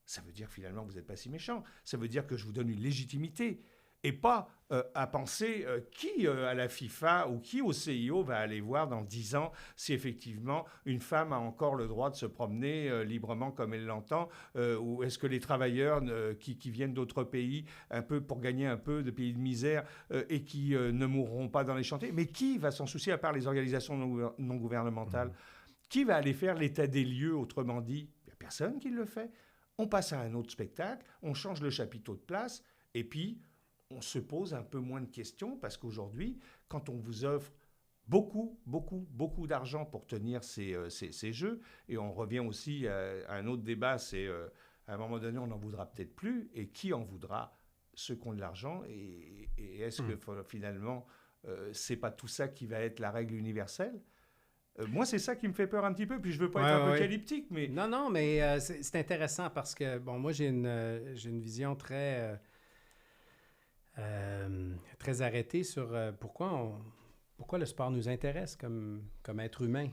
ça veut dire finalement que vous n'êtes pas si méchant. Ça veut dire que je vous donne une légitimité. Et pas à penser qui à la FIFA ou qui au CIO va aller voir dans 10 ans si effectivement une femme a encore le droit de se promener librement comme elle l'entend, ou est-ce que les travailleurs qui viennent d'autres pays un peu pour gagner un peu de pays de misère et qui ne mourront pas dans les chantiers, mais qui va s'en soucier à part les organisations non gouvernementales? Qui va aller faire l'état des lieux? Autrement dit, il n'y a personne qui le fait. On passe à un autre spectacle, on change le chapiteau de place et puis on se pose un peu moins de questions parce qu'aujourd'hui, quand on vous offre beaucoup d'argent pour tenir ces jeux, et on revient aussi à un autre débat, c'est à un moment donné, on n'en voudra peut-être plus, et qui en voudra? Ceux qui ont de l'argent, et est-ce que finalement, c'est pas tout ça qui va être la règle universelle? Moi, c'est ça qui me fait peur un petit peu, puis je veux pas être apocalyptique, mais... Non, mais c'est intéressant parce que, bon, moi, j'ai une vision très arrêté sur pourquoi le sport nous intéresse comme être humain.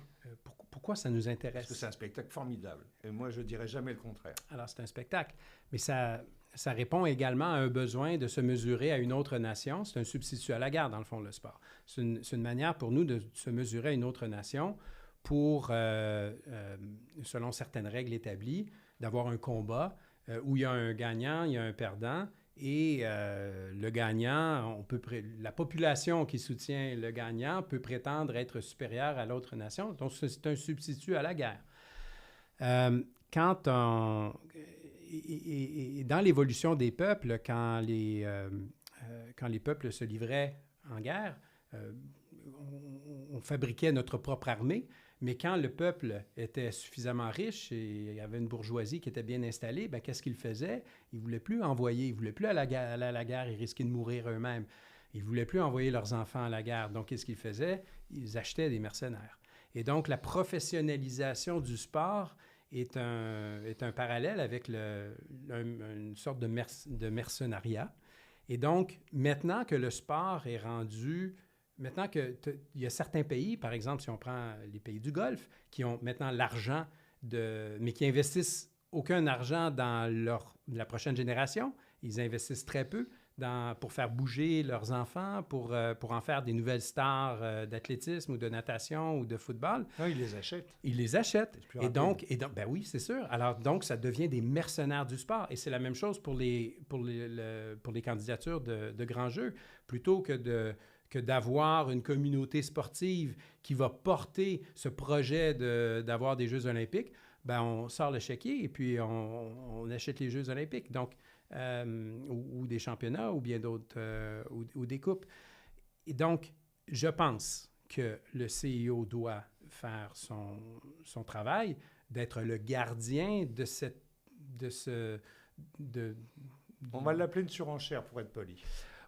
Pourquoi ça nous intéresse? Parce que c'est un spectacle formidable. Et moi, je ne dirais jamais le contraire. Alors, c'est un spectacle. Mais ça répond également à un besoin de se mesurer à une autre nation. C'est un substitut à la guerre, dans le fond, le sport. C'est une manière pour nous de se mesurer à une autre nation pour, selon certaines règles établies, d'avoir un combat où il y a un gagnant, il y a un perdant. Et le gagnant, la population qui soutient le gagnant peut prétendre être supérieure à l'autre nation. Donc, c'est un substitut à la guerre. Et dans l'évolution des peuples, quand les peuples se livraient en guerre, on fabriquait notre propre armée. Mais quand le peuple était suffisamment riche et il y avait une bourgeoisie qui était bien installée, bien, qu'est-ce qu'ils faisaient? Ils ne voulaient plus envoyer, ils ne voulaient plus aller à la guerre et risquer de mourir eux-mêmes. Ils ne voulaient plus envoyer leurs enfants à la guerre. Donc, qu'est-ce qu'ils faisaient? Ils achetaient des mercenaires. Et donc, la professionnalisation du sport est un parallèle avec une sorte de mercenariat. Et donc, maintenant que le sport est rendu... Maintenant qu'il y a certains pays, par exemple, si on prend les pays du Golfe, qui ont maintenant l'argent, mais qui investissent aucun argent dans la prochaine génération, ils investissent très peu, pour faire bouger leurs enfants, pour en faire des nouvelles stars d'athlétisme ou de natation ou de football. Non, ils les achètent. Ils les achètent. Et donc, ben oui, c'est sûr. Alors, donc, ça devient des mercenaires du sport. Et c'est la même chose pour les candidatures de grands jeux. Plutôt que d'avoir une communauté sportive qui va porter ce projet d'avoir des Jeux olympiques, ben on sort le chéquier et puis on achète les Jeux olympiques. Donc, ou des championnats ou bien d'autres, ou des coupes. Et donc, je pense que le CIO doit faire son travail, d'être le gardien de On va l'appeler une surenchère, pour être poli.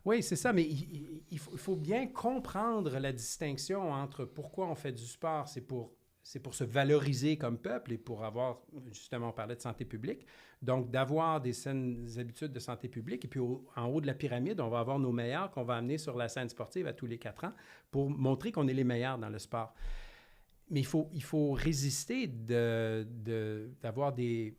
Oui, c'est ça, mais il faut bien comprendre la distinction entre pourquoi on fait du sport, c'est pour se valoriser comme peuple et pour avoir, justement, on parlait de santé publique, donc d'avoir des saines habitudes de santé publique. Et puis en haut de la pyramide, on va avoir nos meilleurs qu'on va amener sur la scène sportive à tous les 4 ans pour montrer qu'on est les meilleurs dans le sport. Mais il faut résister d'avoir des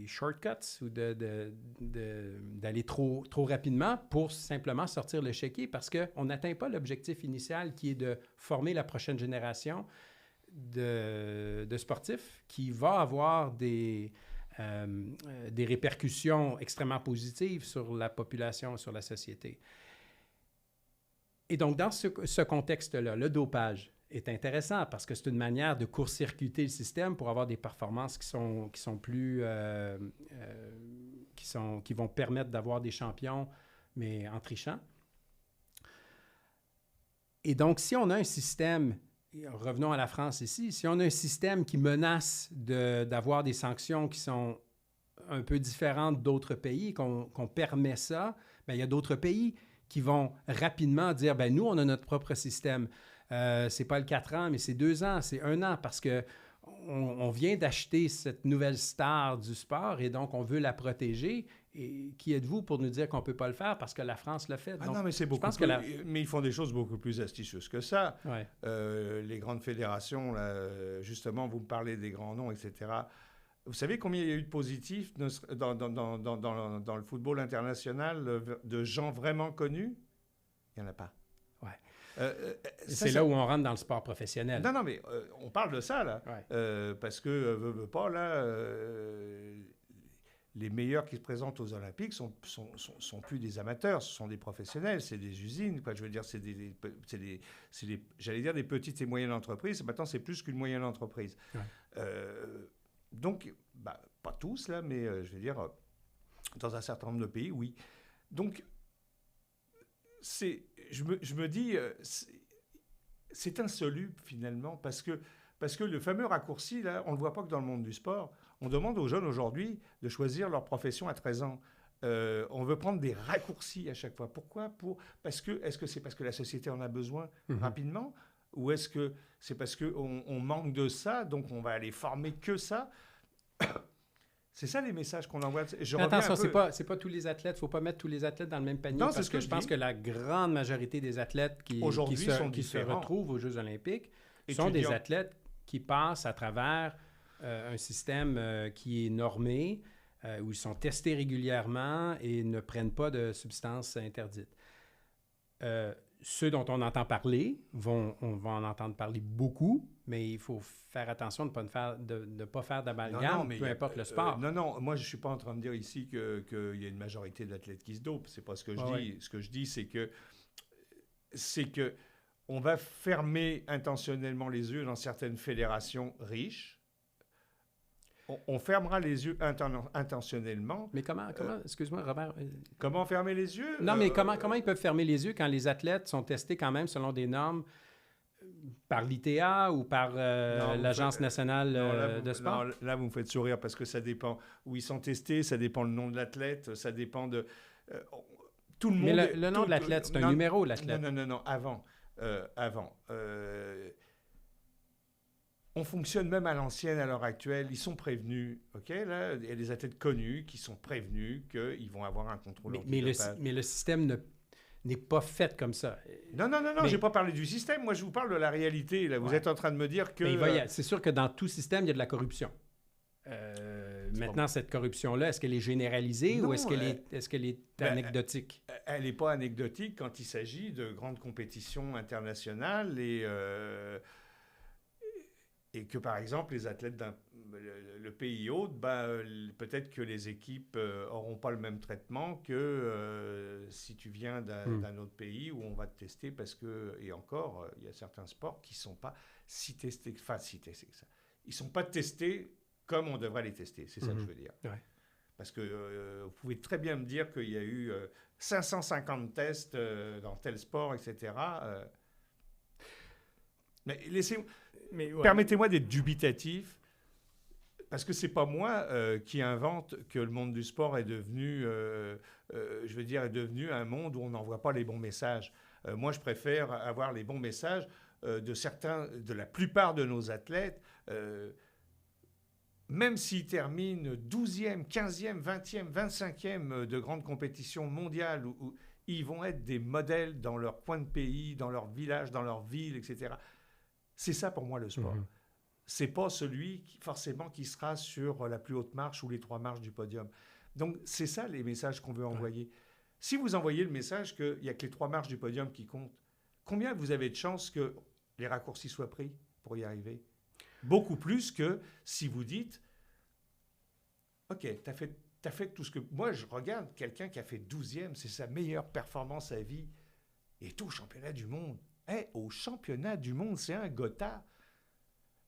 shortcuts ou d'aller trop rapidement pour simplement sortir le chéquier parce qu'on n'atteint pas l'objectif initial qui est de former la prochaine génération de sportifs qui va avoir des répercussions extrêmement positives sur la population, sur la société. Et donc, dans ce contexte-là, le dopage est intéressant parce que c'est une manière de court-circuiter le système pour avoir des performances qui vont permettre d'avoir des champions, mais en trichant. Et donc, si on a un système, revenons à la France ici, si on a un système qui menace d'avoir des sanctions qui sont un peu différentes d'autres pays, qu'on permet ça, bien, il y a d'autres pays qui vont rapidement dire, bien, nous, on a notre propre système. C'est pas le 4 ans, mais c'est 2 ans, c'est 1 an, parce qu'on vient d'acheter cette nouvelle star du sport et donc on veut la protéger. Et qui êtes-vous pour nous dire qu'on ne peut pas le faire parce que la France l'a fait? Donc, non, mais c'est beaucoup mais ils font des choses beaucoup plus astucieuses que ça. Ouais. Les grandes fédérations, là, justement, vous me parlez des grands noms, etc. Vous savez combien il y a eu de positifs dans le football international de gens vraiment connus? Il n'y en a pas. Ouais. C'est là où on rentre dans le sport professionnel. Non, mais on parle de ça, là. Ouais. Parce que, veut pas, là, les meilleurs qui se présentent aux Olympiques sont plus des amateurs, ce sont des professionnels, c'est des usines, quoi. Je veux dire, c'est j'allais dire des petites et moyennes entreprises. Maintenant, c'est plus qu'une moyenne entreprise. Ouais. Donc, pas tous, là, mais je veux dire, dans un certain nombre de pays, oui. Donc, je me dis, c'est insoluble finalement, parce que le fameux raccourci, là, on ne le voit pas que dans le monde du sport. On demande aux jeunes aujourd'hui de choisir leur profession à 13 ans. On veut prendre des raccourcis à chaque fois. Pourquoi? Est-ce que c'est parce que la société en a besoin rapidement? Ou est-ce que c'est parce qu'on manque de ça, donc on va aller former que ça? C'est ça les messages qu'on envoie. Attention, c'est pas tous les athlètes. Il ne faut pas mettre tous les athlètes dans le même panier. Non, parce que je pense que la grande majorité des athlètes qui se retrouvent aux Jeux olympiques sont des athlètes qui passent à travers un système qui est normé, où ils sont testés régulièrement et ne prennent pas de substances interdites. Ceux dont on entend parler, on va en entendre parler beaucoup, mais il faut faire attention de ne pas faire d'amalgame, peu importe le sport. Non, moi je ne suis pas en train de dire ici qu'il y a une majorité d'athlètes qui se dopent. Ce n'est pas ce que je dis. Ouais. Ce que je dis, c'est que on va fermer intentionnellement les yeux dans certaines fédérations riches. On fermera les yeux intentionnellement. Mais comment excuse-moi, Robert. Comment fermer les yeux? Non, mais comment ils peuvent fermer les yeux quand les athlètes sont testés quand même selon des normes par l'ITA ou par l'Agence nationale de sport? Non, là, vous me faites sourire parce que ça dépend où ils sont testés, ça dépend le nom de l'athlète, ça dépend de... tout le monde... Mais le nom de l'athlète, c'est un numéro, l'athlète. Non, avant. On fonctionne même à l'ancienne, à l'heure actuelle. Ils sont prévenus, OK? Là, il y a des athlètes connus qui sont prévenus qu'ils vont avoir un contrôle antidopage. Mais le système n'est pas fait comme ça. Non, je n'ai pas parlé du système. Moi, je vous parle de la réalité. Là. Vous êtes en train de me dire que... c'est sûr que dans tout système, il y a de la corruption. Maintenant, cette corruption-là, est-ce qu'elle est généralisée ou est-ce qu'elle est anecdotique? Elle n'est pas anecdotique quand il s'agit de grandes compétitions internationales et que, par exemple, les athlètes le pays hôte, peut-être que les équipes n'auront pas le même traitement que si tu viens d'un autre pays où on va te tester parce que, et encore, il y a certains sports qui ne sont pas si testés, que ça. Ils ne sont pas testés comme on devrait les tester, c'est ça que je veux dire. Ouais. Parce que vous pouvez très bien me dire qu'il y a eu 550 tests dans tel sport, etc. Mais permettez-moi d'être dubitatif, parce que c'est pas moi qui invente que le monde du sport est devenu, est devenu un monde où on n'envoie pas les bons messages. Moi, je préfère avoir les bons messages de la plupart de nos athlètes, même s'ils terminent 12e, 15e, 20e, 25e de grandes compétitions mondiales, où ils vont être des modèles dans leur coin de pays, dans leur village, dans leur ville, etc. C'est ça pour moi le sport. C'est pas celui forcément qui sera sur la plus haute marche ou les 3 marches du podium. Donc c'est ça les messages qu'on veut envoyer. Si vous envoyez le message qu'il n'y a que les 3 marches du podium qui comptent, combien vous avez de chances que les raccourcis soient pris pour y arriver? Beaucoup plus que si vous dites « Ok, t'as fait tout ce que... » Moi, je regarde quelqu'un qui a fait 12e, c'est sa meilleure performance à vie, et tout au championnat du monde. Au championnat du monde, c'est un Gothard.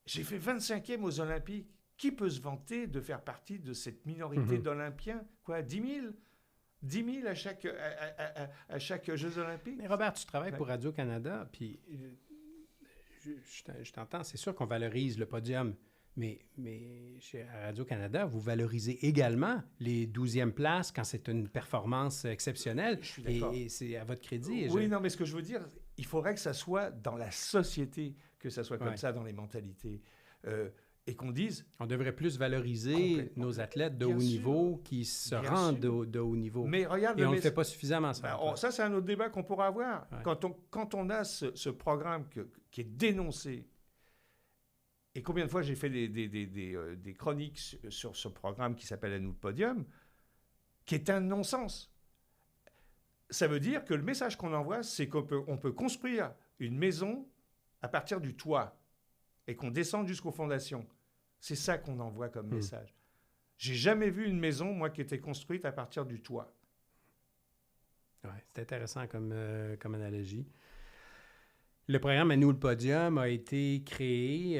J'ai fait 25e aux Olympiques. Qui peut se vanter de faire partie de cette minorité d'Olympiens? Quoi, 10 000? 10 000 à chaque Jeux Olympiques? Mais Robert, tu travailles pour Radio-Canada, puis je t'entends, c'est sûr qu'on valorise le podium, mais à Radio-Canada, vous valorisez également les 12e places quand c'est une performance exceptionnelle. Je suis d'accord. Et c'est à votre crédit. Oui, non, mais ce que je veux dire, il faudrait que ça soit dans la société, que ça soit comme ça dans les mentalités. Et qu'on dise... On devrait plus valoriser nos athlètes de haut niveau qui se rendent de haut niveau. Mais regarde, et on ne le fait pas suffisamment, ça. Ça, c'est un autre débat qu'on pourra avoir. Ouais. Quand on a ce programme qui est dénoncé, et combien de fois j'ai fait des chroniques sur ce programme qui s'appelle « À nous le podium », qui est un non-sens. Ça veut dire que le message qu'on envoie, c'est qu'on peut construire une maison à partir du toit et qu'on descende jusqu'aux fondations. C'est ça qu'on envoie comme message. J'ai jamais vu une maison, moi, qui était construite à partir du toit. Oui, c'est intéressant comme analogie. Le programme « À nous le podium » a été créé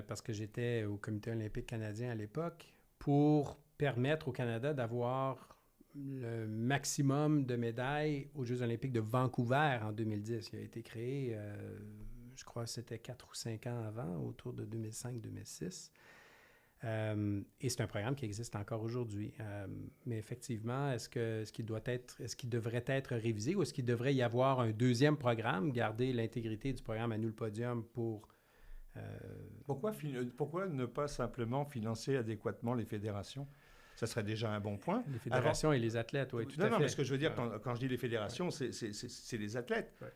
parce que j'étais au Comité olympique canadien à l'époque pour permettre au Canada d'avoir le maximum de médailles aux Jeux olympiques de Vancouver en 2010. Il a été créé, je crois que c'était 4 ou 5 ans avant, autour de 2005-2006. Et c'est un programme qui existe encore aujourd'hui. Mais effectivement, est-ce qu'il devrait être révisé ou est-ce qu'il devrait y avoir un deuxième programme, garder l'intégrité du programme « À nous le podium » pour... Pourquoi ne pas simplement financer adéquatement les fédérations? Ça serait déjà un bon point. Les fédérations et les athlètes, oui, tout à fait. Non, mais ce que je veux dire, quand je dis les fédérations, c'est les athlètes. Ouais.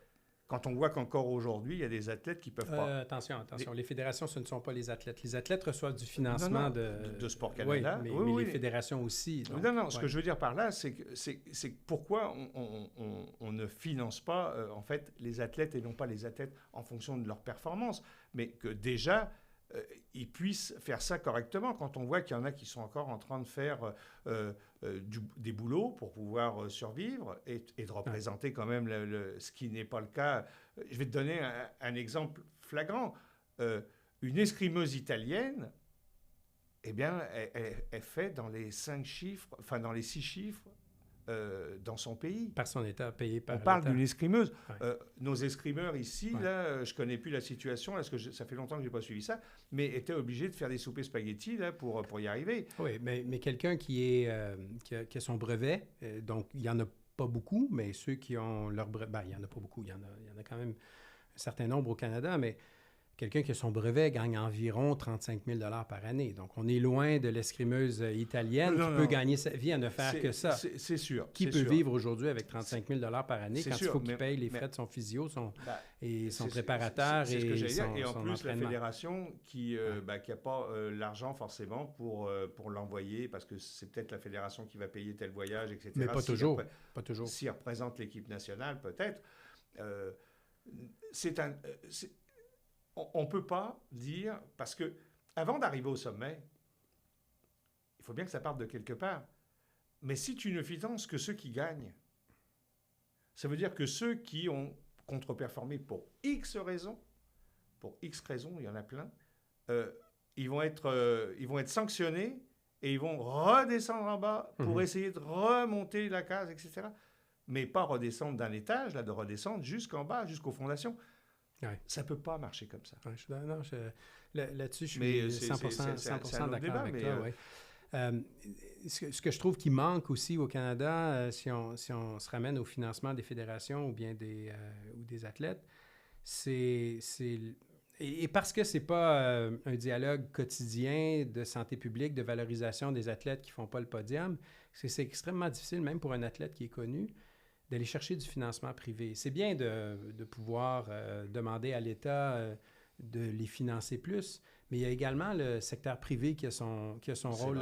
Quand on voit qu'encore aujourd'hui, il y a des athlètes qui ne peuvent pas... Attention. Les fédérations, ce ne sont pas les athlètes. Les athlètes reçoivent du financement de Sport Canada. Oui, mais les fédérations aussi. Donc, ce que je veux dire par là, c'est pourquoi on ne finance pas, en fait, les athlètes et non pas les athlètes en fonction de leur performance, mais que déjà... ils puissent faire ça correctement quand on voit qu'il y en a qui sont encore en train de faire des boulots pour pouvoir survivre et de représenter quand même ce qui n'est pas le cas. Je vais te donner un exemple flagrant. Une escrimeuse italienne, eh bien, elle fait dans les 5 chiffres, enfin dans les 6 chiffres dans son pays. Par son État, payé par l'État. On parle d'une escrimeuse. Ouais. Nos escrimeurs ici, là, je ne connais plus la situation, parce que ça fait longtemps que je n'ai pas suivi ça, mais étaient obligés de faire des soupers spaghettis là, pour y arriver. Oui, mais quelqu'un qui a son brevet, donc il n'y en a pas beaucoup, mais ceux qui ont leur brevet... il n'y en a pas beaucoup, il y en a quand même un certain nombre au Canada, mais quelqu'un qui a son brevet gagne environ 35 000 par année. Donc, on est loin de l'escrimeuse italienne qui peut gagner sa vie à ne faire que ça. C'est sûr. Qui peut vivre aujourd'hui avec 35 000 par année quand il faut qu'il paye les frais de son physio, et son préparateur c'est ce que et son dire. Et en plus, entraînement. la fédération qui n'a pas l'argent forcément pour l'envoyer, parce que c'est peut-être la fédération qui va payer tel voyage, etc. Mais pas toujours. Pas toujours. S'il représente l'équipe nationale, peut-être. On ne peut pas dire, parce que avant d'arriver au sommet, il faut bien que ça parte de quelque part. Mais si tu ne finances que ceux qui gagnent, ça veut dire que ceux qui ont contre-performé pour X raisons, il y en a plein, ils vont être sanctionnés et ils vont redescendre en bas pour essayer de remonter la case, etc. Mais pas redescendre d'un étage, de redescendre jusqu'en bas, jusqu'aux fondations. Ouais. Ça ne peut pas marcher comme ça. Ouais, là-dessus, je suis 100% d'accord avec toi. Ouais. Ce que je trouve qui manque aussi au Canada, si on se ramène au financement des fédérations ou bien des athlètes, c'est et parce que ce n'est pas un dialogue quotidien de santé publique, de valorisation des athlètes qui ne font pas le podium, c'est extrêmement difficile, même pour un athlète qui est connu, d'aller chercher du financement privé. C'est bien de pouvoir demander à l'État de les financer plus, mais il y a également le secteur privé qui a son rôle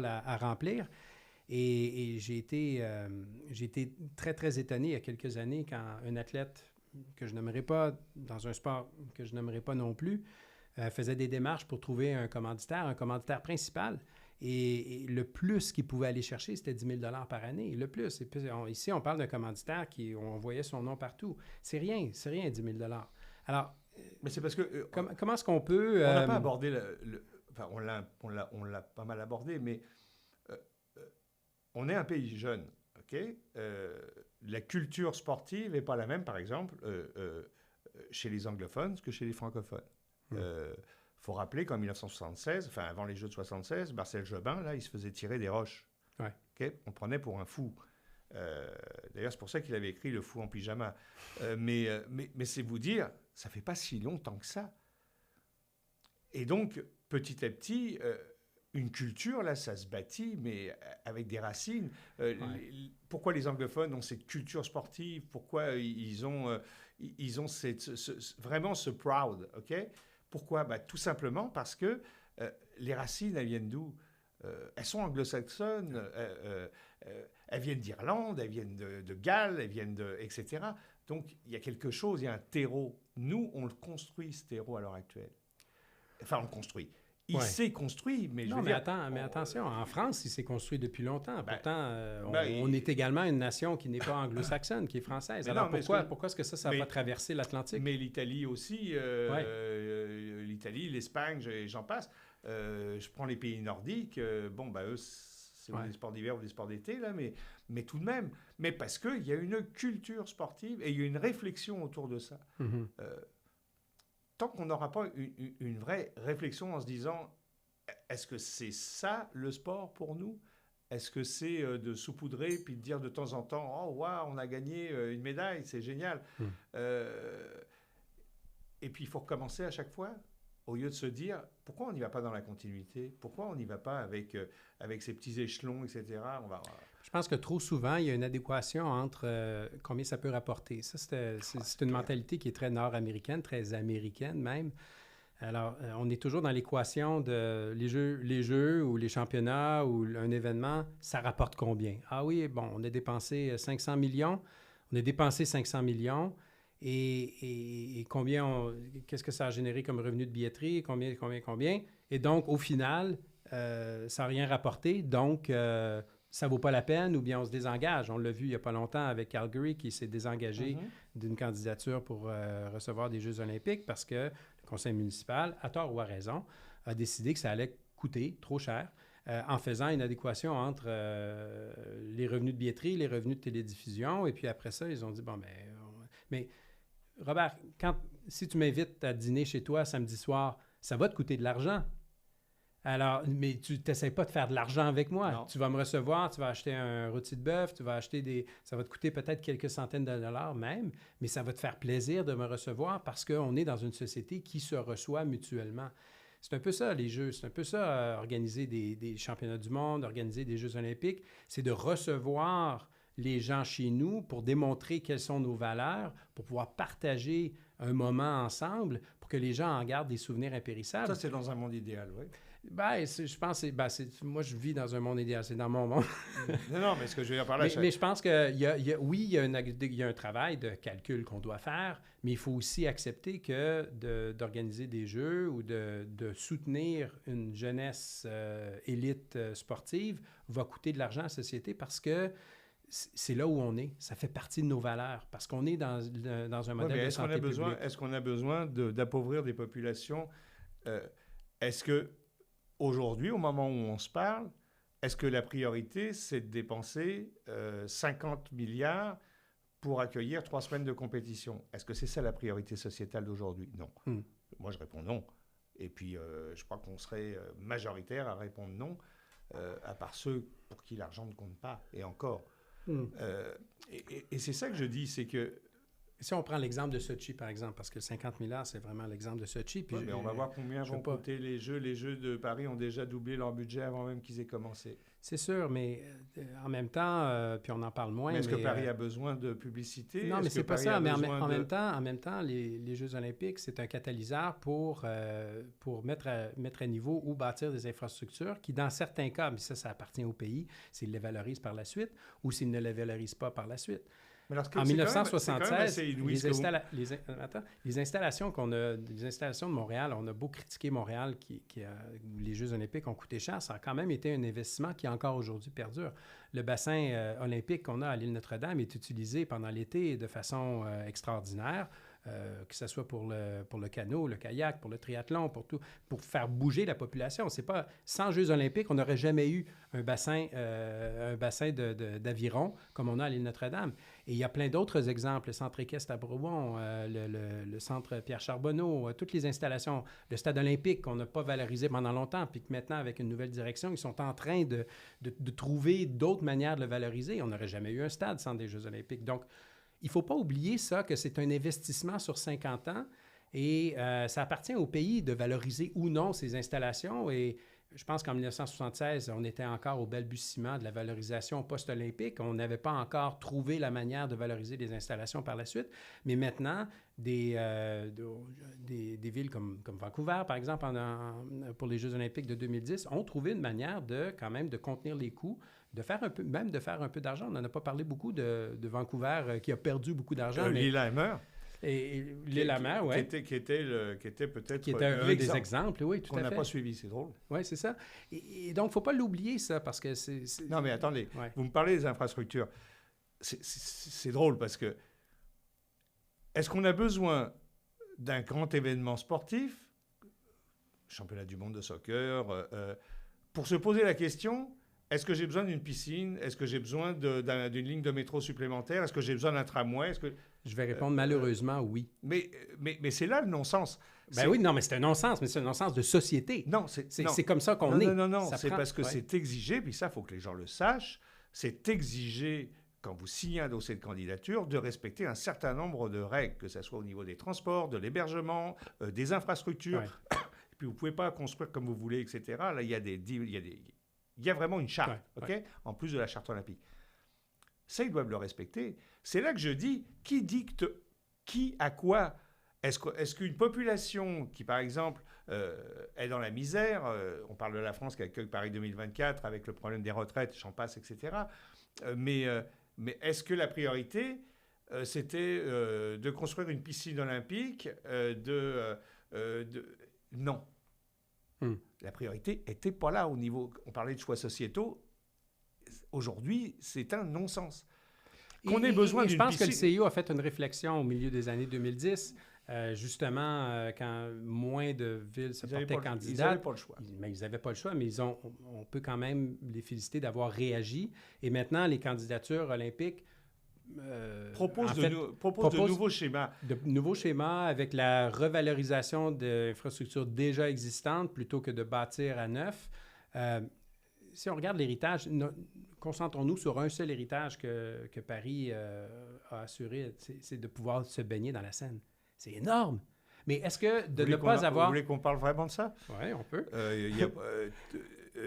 à remplir. Et j'ai été très, très étonné il y a quelques années quand un athlète que je n'aimerais pas, dans un sport que je n'aimerais pas non plus, faisait des démarches pour trouver un commanditaire principal. Et le plus qu'il pouvait aller chercher, c'était 10 000 par année. Le plus. Et puis, ici, on parle d'un commanditaire on voyait son nom partout. C'est rien, 10 000 Alors, mais c'est parce que... comment est-ce qu'on peut... On n'a pas abordé enfin, on l'a pas mal abordé, mais on est un pays jeune, OK? La culture sportive n'est pas la même, par exemple, chez les anglophones que chez les francophones. Il faut rappeler qu'en 1976, enfin avant les Jeux de 76, Marcel Jobin, là, il se faisait tirer des roches. Ouais. Okay? On prenait pour un fou. D'ailleurs, c'est pour ça qu'il avait écrit Le fou en pyjama. Mais c'est vous dire, ça ne fait pas si longtemps que ça. Et donc, petit à petit, une culture, là, ça se bâtit, mais avec des racines. Pourquoi les anglophones ont cette culture sportive? Pourquoi ils ont vraiment ce proud, OK? Pourquoi? Tout simplement parce que les racines, elles viennent d'où? Elles sont anglo-saxonnes, elles viennent d'Irlande, elles viennent de Galles, elles viennent etc. Donc, il y a quelque chose, il y a un terreau. Nous, on le construit, ce terreau, à l'heure actuelle. Enfin, on le construit. Il s'est construit, mais je veux dire... Mais attention, en France, il s'est construit depuis longtemps. Pourtant, on est également une nation qui n'est pas anglo-saxonne, qui est française. Alors pourquoi est-ce que ça n'a pas traversé l'Atlantique? Mais l'Italie aussi, l'Italie, l'Espagne, j'en passe. Je prends les pays nordiques, eux, c'est des sports d'hiver ou des sports d'été, là, mais tout de même. Mais parce qu'il y a une culture sportive et il y a une réflexion autour de ça. Mm-hmm. Tant qu'on n'aura pas une vraie réflexion en se disant, est-ce que c'est ça le sport pour nous? Est-ce que c'est de saupoudrer puis de dire de temps en temps, oh, waouh, on a gagné une médaille, c'est génial. Et puis il faut recommencer à chaque fois, au lieu de se dire, pourquoi on n'y va pas dans la continuité? Pourquoi on n'y va pas avec ces petits échelons, etc. Je pense que trop souvent, il y a une adéquation entre combien ça peut rapporter. Ça, c'est une mentalité qui est très nord-américaine, très américaine même. Alors, on est toujours dans l'équation de les jeux ou les championnats ou un événement, ça rapporte combien? Ah oui, bon, on a dépensé 500 millions. On a dépensé 500 millions. Et qu'est-ce que ça a généré comme revenu de billetterie? Combien? Et donc, au final, ça n'a rien rapporté. Donc, ça ne vaut pas la peine ou bien on se désengage. On l'a vu il n'y a pas longtemps avec Calgary qui s'est désengagé d'une candidature pour recevoir des Jeux olympiques parce que le conseil municipal, à tort ou à raison, a décidé que ça allait coûter trop cher en faisant une adéquation entre les revenus de billetterie, les revenus de télédiffusion. Et puis après ça, ils ont dit, mais Robert, si tu m'invites à dîner chez toi samedi soir, ça va te coûter de l'argent. Alors, mais tu n'essaies pas de faire de l'argent avec moi. Non. Tu vas me recevoir, tu vas acheter un rôti de bœuf, tu vas acheter des... Ça va te coûter peut-être quelques centaines de dollars même, mais ça va te faire plaisir de me recevoir parce qu'on est dans une société qui se reçoit mutuellement. C'est un peu ça, les Jeux. C'est un peu ça, organiser des championnats du monde, organiser des Jeux olympiques. C'est de recevoir les gens chez nous pour démontrer quelles sont nos valeurs, pour pouvoir partager un moment ensemble, pour que les gens en gardent des souvenirs impérissables. Ça, c'est dans un monde idéal, oui. Ben, je pense que moi, je vis dans un monde idéal. C'est dans mon monde. Non, mais ce que je veux dire par là... Mais je pense que, oui, il y a un travail de calcul qu'on doit faire, mais il faut aussi accepter que d'organiser des jeux ou de soutenir une jeunesse élite sportive va coûter de l'argent à la société parce que c'est là où on est. Ça fait partie de nos valeurs parce qu'on est dans un modèle de santé publique. Est-ce qu'on a besoin d'appauvrir des populations? Est-ce que aujourd'hui, au moment où on se parle, est-ce que la priorité, c'est de dépenser 50 milliards pour accueillir 3 semaines de compétition? Est-ce que c'est ça la priorité sociétale d'aujourd'hui? Non. Moi, je réponds non. Et puis, je crois qu'on serait majoritaire à répondre non, à part ceux pour qui l'argent ne compte pas, et encore. Et c'est ça que je dis, c'est que... Si on prend l'exemple de Sochi, par exemple, parce que 50 milliards, c'est vraiment l'exemple de Sochi. Puis mais on va voir combien vont coûter les Jeux. Les Jeux de Paris ont déjà doublé leur budget avant même qu'ils aient commencé. C'est sûr, mais en même temps, puis on en parle moins. Mais est-ce que Paris a besoin de publicité? Non, mais c'est pas ça. Mais en même temps, les Jeux olympiques, c'est un catalyseur pour mettre à niveau ou bâtir des infrastructures qui, dans certains cas, mais ça appartient au pays, s'ils les valorisent par la suite ou s'ils ne les valorisent pas par la suite. En 1976, les installations de Montréal, on a beau critiquer Montréal, les Jeux olympiques ont coûté cher, ça a quand même été un investissement qui encore aujourd'hui perdure. Le bassin olympique qu'on a à l'île Notre-Dame est utilisé pendant l'été de façon extraordinaire. Que ce soit pour le canot, le kayak, pour le triathlon, pour tout, pour faire bouger la population. C'est pas, sans Jeux olympiques, on n'aurait jamais eu un bassin d'aviron comme on a à l'île Notre-Dame. Et il y a plein d'autres exemples, le centre équestre à Brougon, le centre Pierre Charbonneau, toutes les installations, le stade olympique qu'on n'a pas valorisé pendant longtemps, puis que maintenant, avec une nouvelle direction, ils sont en train de trouver d'autres manières de le valoriser. On n'aurait jamais eu un stade sans des Jeux olympiques. Donc, il ne faut pas oublier ça, que c'est un investissement sur 50 ans et ça appartient au pays de valoriser ou non ces installations. Et je pense qu'en 1976, on était encore au balbutiement de la valorisation post-olympique. On n'avait pas encore trouvé la manière de valoriser les installations par la suite. Mais maintenant, des villes comme Vancouver, par exemple, pour les Jeux olympiques de 2010, ont trouvé une manière quand même de contenir les coûts, de faire un peu d'argent. On n'en a pas parlé beaucoup de Vancouver qui a perdu beaucoup d'argent. Lillehammer. Et Lillehammer, oui. Qui était peut-être qui était un des exemples, oui, tout à fait. Qu'on n'a pas suivi, c'est drôle. Oui, c'est ça. Et donc, il ne faut pas l'oublier, ça, parce que c'est... Non, mais attendez, vous me parlez des infrastructures. C'est drôle parce que est-ce qu'on a besoin d'un grand événement sportif, championnat du monde de soccer, pour se poser la question... Est-ce que j'ai besoin d'une piscine? Est-ce que j'ai besoin d'une ligne de métro supplémentaire? Est-ce que j'ai besoin d'un tramway? Je vais répondre malheureusement oui. Mais c'est là le non-sens. Oui, non, mais c'est un non-sens, mais c'est un non-sens de société. Non, c'est comme ça qu'on est. Non, c'est parce que c'est exigé, puis ça, il faut que les gens le sachent, c'est exigé, quand vous signez un dossier de candidature, de respecter un certain nombre de règles, que ce soit au niveau des transports, de l'hébergement, des infrastructures. Ouais. Et puis, vous ne pouvez pas construire comme vous voulez, etc. Là, il y a vraiment une charte, en plus de la charte olympique. Ça, ils doivent le respecter. C'est là que je dis, qui dicte qui à quoi? Est-ce qu'une population qui, par exemple, est dans la misère, on parle de la France qui accueille Paris 2024 avec le problème des retraites, j'en passe, etc. Mais est-ce que la priorité, c'était de construire une piscine olympique, non. La priorité n'était pas là au niveau... On parlait de choix sociétaux. Aujourd'hui, c'est un non-sens. Qu'on ait besoin d'une piscine... Je pense que le CIO a fait une réflexion au milieu des années 2010, justement, quand moins de villes se portaient candidates. Ils n'avaient pas le choix. Mais ils n'avaient pas le choix, mais on peut quand même les féliciter d'avoir réagi. Et maintenant, les candidatures olympiques propose en de, fait, propose de nouveaux schémas. de nouveaux schémas avec la revalorisation d'infrastructures déjà existantes plutôt que de bâtir à neuf. Si on regarde l'héritage, concentrons-nous sur un seul héritage que Paris a assuré, c'est de pouvoir se baigner dans la Seine. C'est énorme. Mais est-ce que de ne pas avoir... Vous voulez qu'on parle vraiment de ça? Oui, on peut.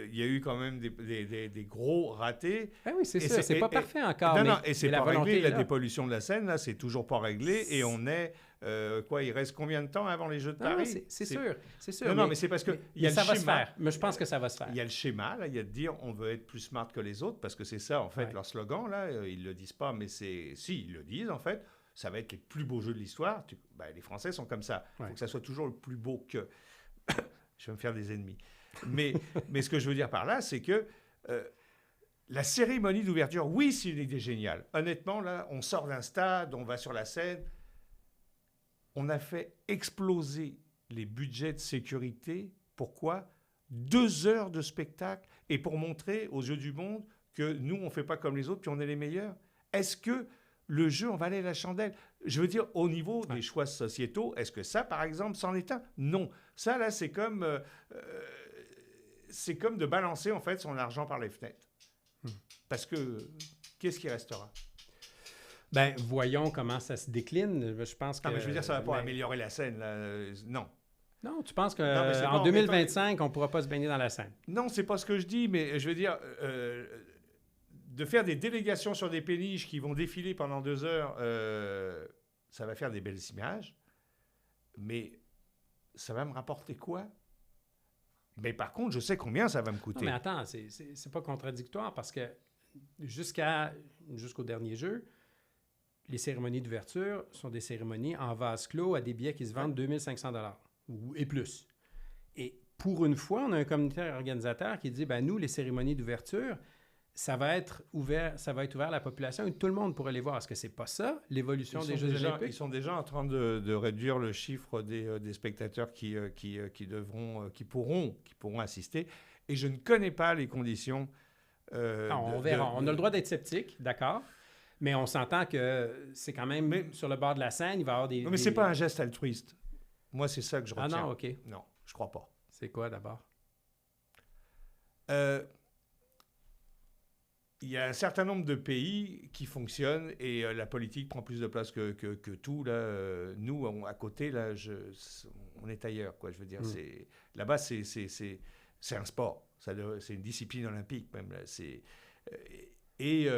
Il y a eu quand même des gros ratés. Ben oui, c'est ça. C'est pas parfait encore. Non, et c'est pas réglé. La là. dépollution de la Seine, là, c'est toujours pas réglé. Et on est... il reste combien de temps avant les Jeux de Paris? Non, c'est sûr. C'est sûr. Non, mais c'est parce que il y a le ça schéma. Va se faire. Mais je pense que ça va se faire. Il y a le schéma, là, il y a de dire on veut être plus smart que les autres, parce que c'est ça, en fait, leur slogan, là. Ils le disent pas, mais si, ils le disent, en fait. Ça va être les plus beaux jeux de l'histoire. Les Français sont comme ça. Il faut que ça soit toujours le plus beau que... Je vais me faire des ennemis. Mais ce que je veux dire par là, c'est que la cérémonie d'ouverture, oui, c'est une idée géniale. Honnêtement, là, on sort d'un stade, on va sur la scène. On a fait exploser les budgets de sécurité. Pourquoi? 2 heures de spectacle et pour montrer aux yeux du monde que nous, on ne fait pas comme les autres, puis on est les meilleurs. Est-ce que le jeu en valait la chandelle? Je veux dire, au niveau des choix sociétaux, est-ce que ça, par exemple, c'en est un? Non. Ça, là, c'est comme de balancer, en fait, son argent par les fenêtres. Parce que, qu'est-ce qui restera? Ben, voyons comment ça se décline. Je pense que... Non, mais je veux dire, ça ne va pas améliorer la scène, là. Non. Non, tu penses qu'en 2025, on ne pourra pas se baigner dans la Seine? Non, c'est pas ce que je dis, mais je veux dire... de faire des délégations sur des péniches qui vont défiler pendant 2 heures, ça va faire des belles images, mais ça va me rapporter quoi? Mais par contre, je sais combien ça va me coûter. Non, mais attends, c'est pas contradictoire parce que jusqu'au dernier jeu, les cérémonies d'ouverture sont des cérémonies en vase clos à des billets qui se vendent 2500 $ et plus. Et pour une fois, on a un comité organisateur qui dit, ben nous, les cérémonies d'ouverture, ça va être ouvert à la population et tout le monde pourrait les voir. Est-ce que c'est pas ça, l'évolution des Jeux olympiques? Ils sont déjà en train de réduire le chiffre des spectateurs qui pourront assister. Et je ne connais pas les conditions. On verra. On a le droit d'être sceptique, d'accord. Mais on s'entend que c'est quand même sur le bord de la Seine, il va y avoir des... Non, mais c'est pas un geste altruiste. Moi, c'est ça que je retiens. Ah non, OK. Non, je crois pas. C'est quoi d'abord? Il y a un certain nombre de pays qui fonctionnent et la politique prend plus de place que tout. Là, nous, à côté, là, on est ailleurs. Quoi, je veux dire, là-bas, c'est un sport. C'est une discipline olympique même. Là, il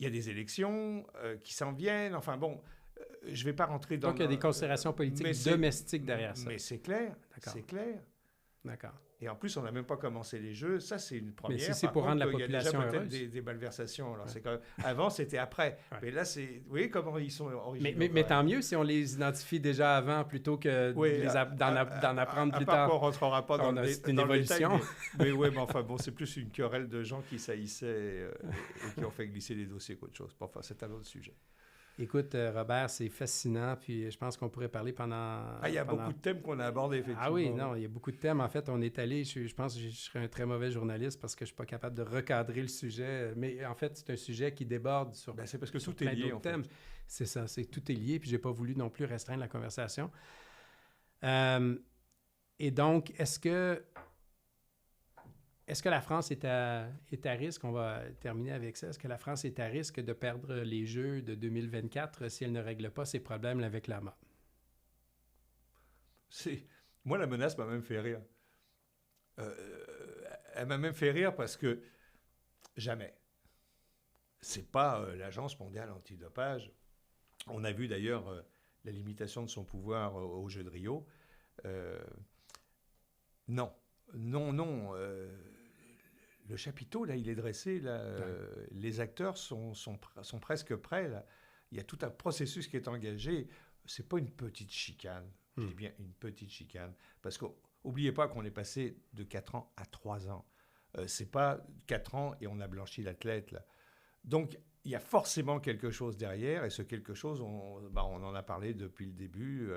y a des élections qui s'en viennent. Enfin bon, je ne vais pas rentrer dans... Donc, il y a des considérations politiques domestiques derrière ça. Mais c'est clair. C'est clair. D'accord. Et en plus, on n'a même pas commencé les Jeux. Ça, c'est une première. Mais si c'est pour rendre la population heureuse. Il y a déjà peut-être des malversations. Alors, c'est quand même... Avant, c'était après. Mais là, c'est... Vous voyez comment ils sont originaux. Mais tant mieux si on les identifie déjà avant plutôt que d'en apprendre plus tard. On ne rentrera pas dans une évolution. Détail, mais ouais, mais enfin, bon, c'est plus une querelle de gens qui saillissaient et qui ont fait glisser les dossiers qu'autre chose. Enfin, c'est un autre sujet. Écoute, Robert, c'est fascinant, puis je pense qu'on pourrait parler pendant... il y a beaucoup de thèmes qu'on a abordés, effectivement. Ah oui, non, il y a beaucoup de thèmes. En fait, on est allé, je pense que je serais un très mauvais journaliste parce que je ne suis pas capable de recadrer le sujet. Mais en fait, c'est un sujet qui déborde sur c'est parce que tout est lié, en thèmes. fait. C'est ça, tout est lié, puis je n'ai pas voulu non plus restreindre la conversation. Et donc, est-ce que la France est à risque, on va terminer avec ça, est-ce que la France est à risque de perdre les Jeux de 2024 si elle ne règle pas ses problèmes avec l'AMA? Moi, la menace m'a même fait rire. Elle m'a même fait rire parce que jamais. C'est pas l'Agence mondiale antidopage. On a vu d'ailleurs la limitation de son pouvoir aux Jeux de Rio. Non. Le chapiteau, là, il est dressé. Là, les acteurs sont presque prêts. Là. Il y a tout un processus qui est engagé. Ce n'est pas une petite chicane. Je dis bien une petite chicane. Parce qu'oubliez pas qu'on est passé de 4 ans à 3 ans. Ce n'est pas 4 ans et on a blanchi l'athlète. Là. Donc, il y a forcément quelque chose derrière. Et ce quelque chose, on en a parlé depuis le début.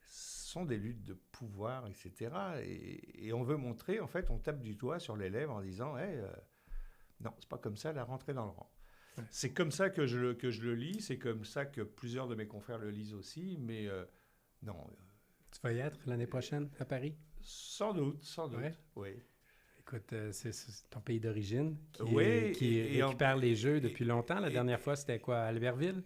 Sont des luttes de pouvoir, etc. Et on veut montrer, en fait, on tape du doigt sur les lèvres en disant non, c'est pas comme ça, la rentrée dans le rang. Ouais. C'est comme ça que je le lis, c'est comme ça que plusieurs de mes confrères le lisent aussi, mais non. Tu vas y être l'année prochaine à Paris? Sans doute, Ouais. oui. Écoute, c'est ton pays d'origine Oui, qui et récupère les Jeux depuis longtemps. La dernière fois, c'était quoi, à Albertville?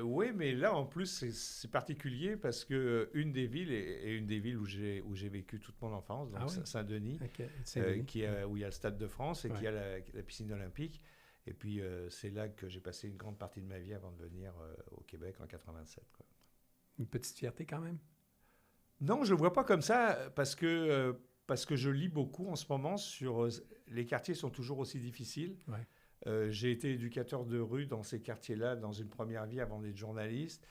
Oui, mais là, en plus, c'est particulier parce que une des villes est une des villes où j'ai vécu toute mon enfance, donc oui? Saint-Denis, OK. Saint-Denis. où il y a le Stade de France et Ouais. qui a la piscine olympique. Et puis, c'est là que j'ai passé une grande partie de ma vie avant de venir au Québec en 87. Quoi. Une petite fierté quand même? Non, je ne le vois pas comme ça parce que je lis beaucoup en ce moment sur... les quartiers sont toujours aussi difficiles. Ouais. J'ai été éducateur de rue dans ces quartiers-là dans une première vie avant d'être journaliste.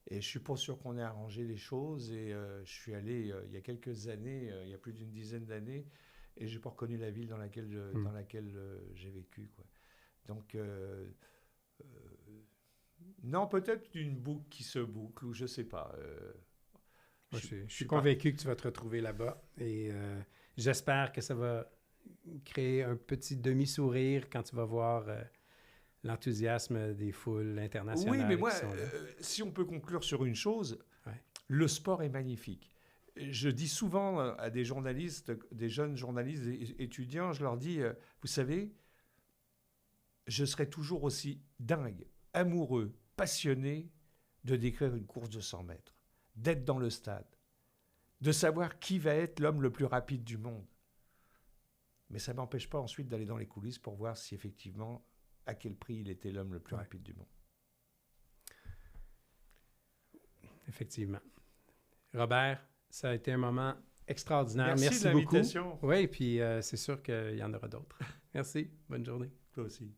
Et je suis pas sûr qu'on ait arrangé les choses. Et je suis allé il y a quelques années, il y a plus d'une dizaine d'années, et j'ai pas reconnu la ville dans laquelle j'ai vécu. Quoi. Donc, non, peut-être une boucle qui se boucle, ou je sais pas. Moi, je suis convaincu que tu vas te retrouver là-bas. Et j'espère que ça va créer un petit demi-sourire quand tu vas voir l'enthousiasme des foules internationales. Oui, mais moi, qui sont là. si on peut conclure sur une chose, Ouais. le sport est magnifique. Je dis souvent à des journalistes, des jeunes journalistes étudiants, je leur dis, vous savez, je serai toujours aussi dingue, amoureux, passionné de décrire une course de 100 mètres, d'être dans le stade, de savoir qui va être l'homme le plus rapide du monde. Mais ça ne m'empêche pas ensuite d'aller dans les coulisses pour voir si effectivement, à quel prix il était l'homme le plus rapide du monde. Effectivement. Robert, ça a été un moment extraordinaire. Merci de beaucoup. l'invitation. Oui, puis c'est sûr qu'il y en aura d'autres. Merci. Bonne journée. Toi aussi.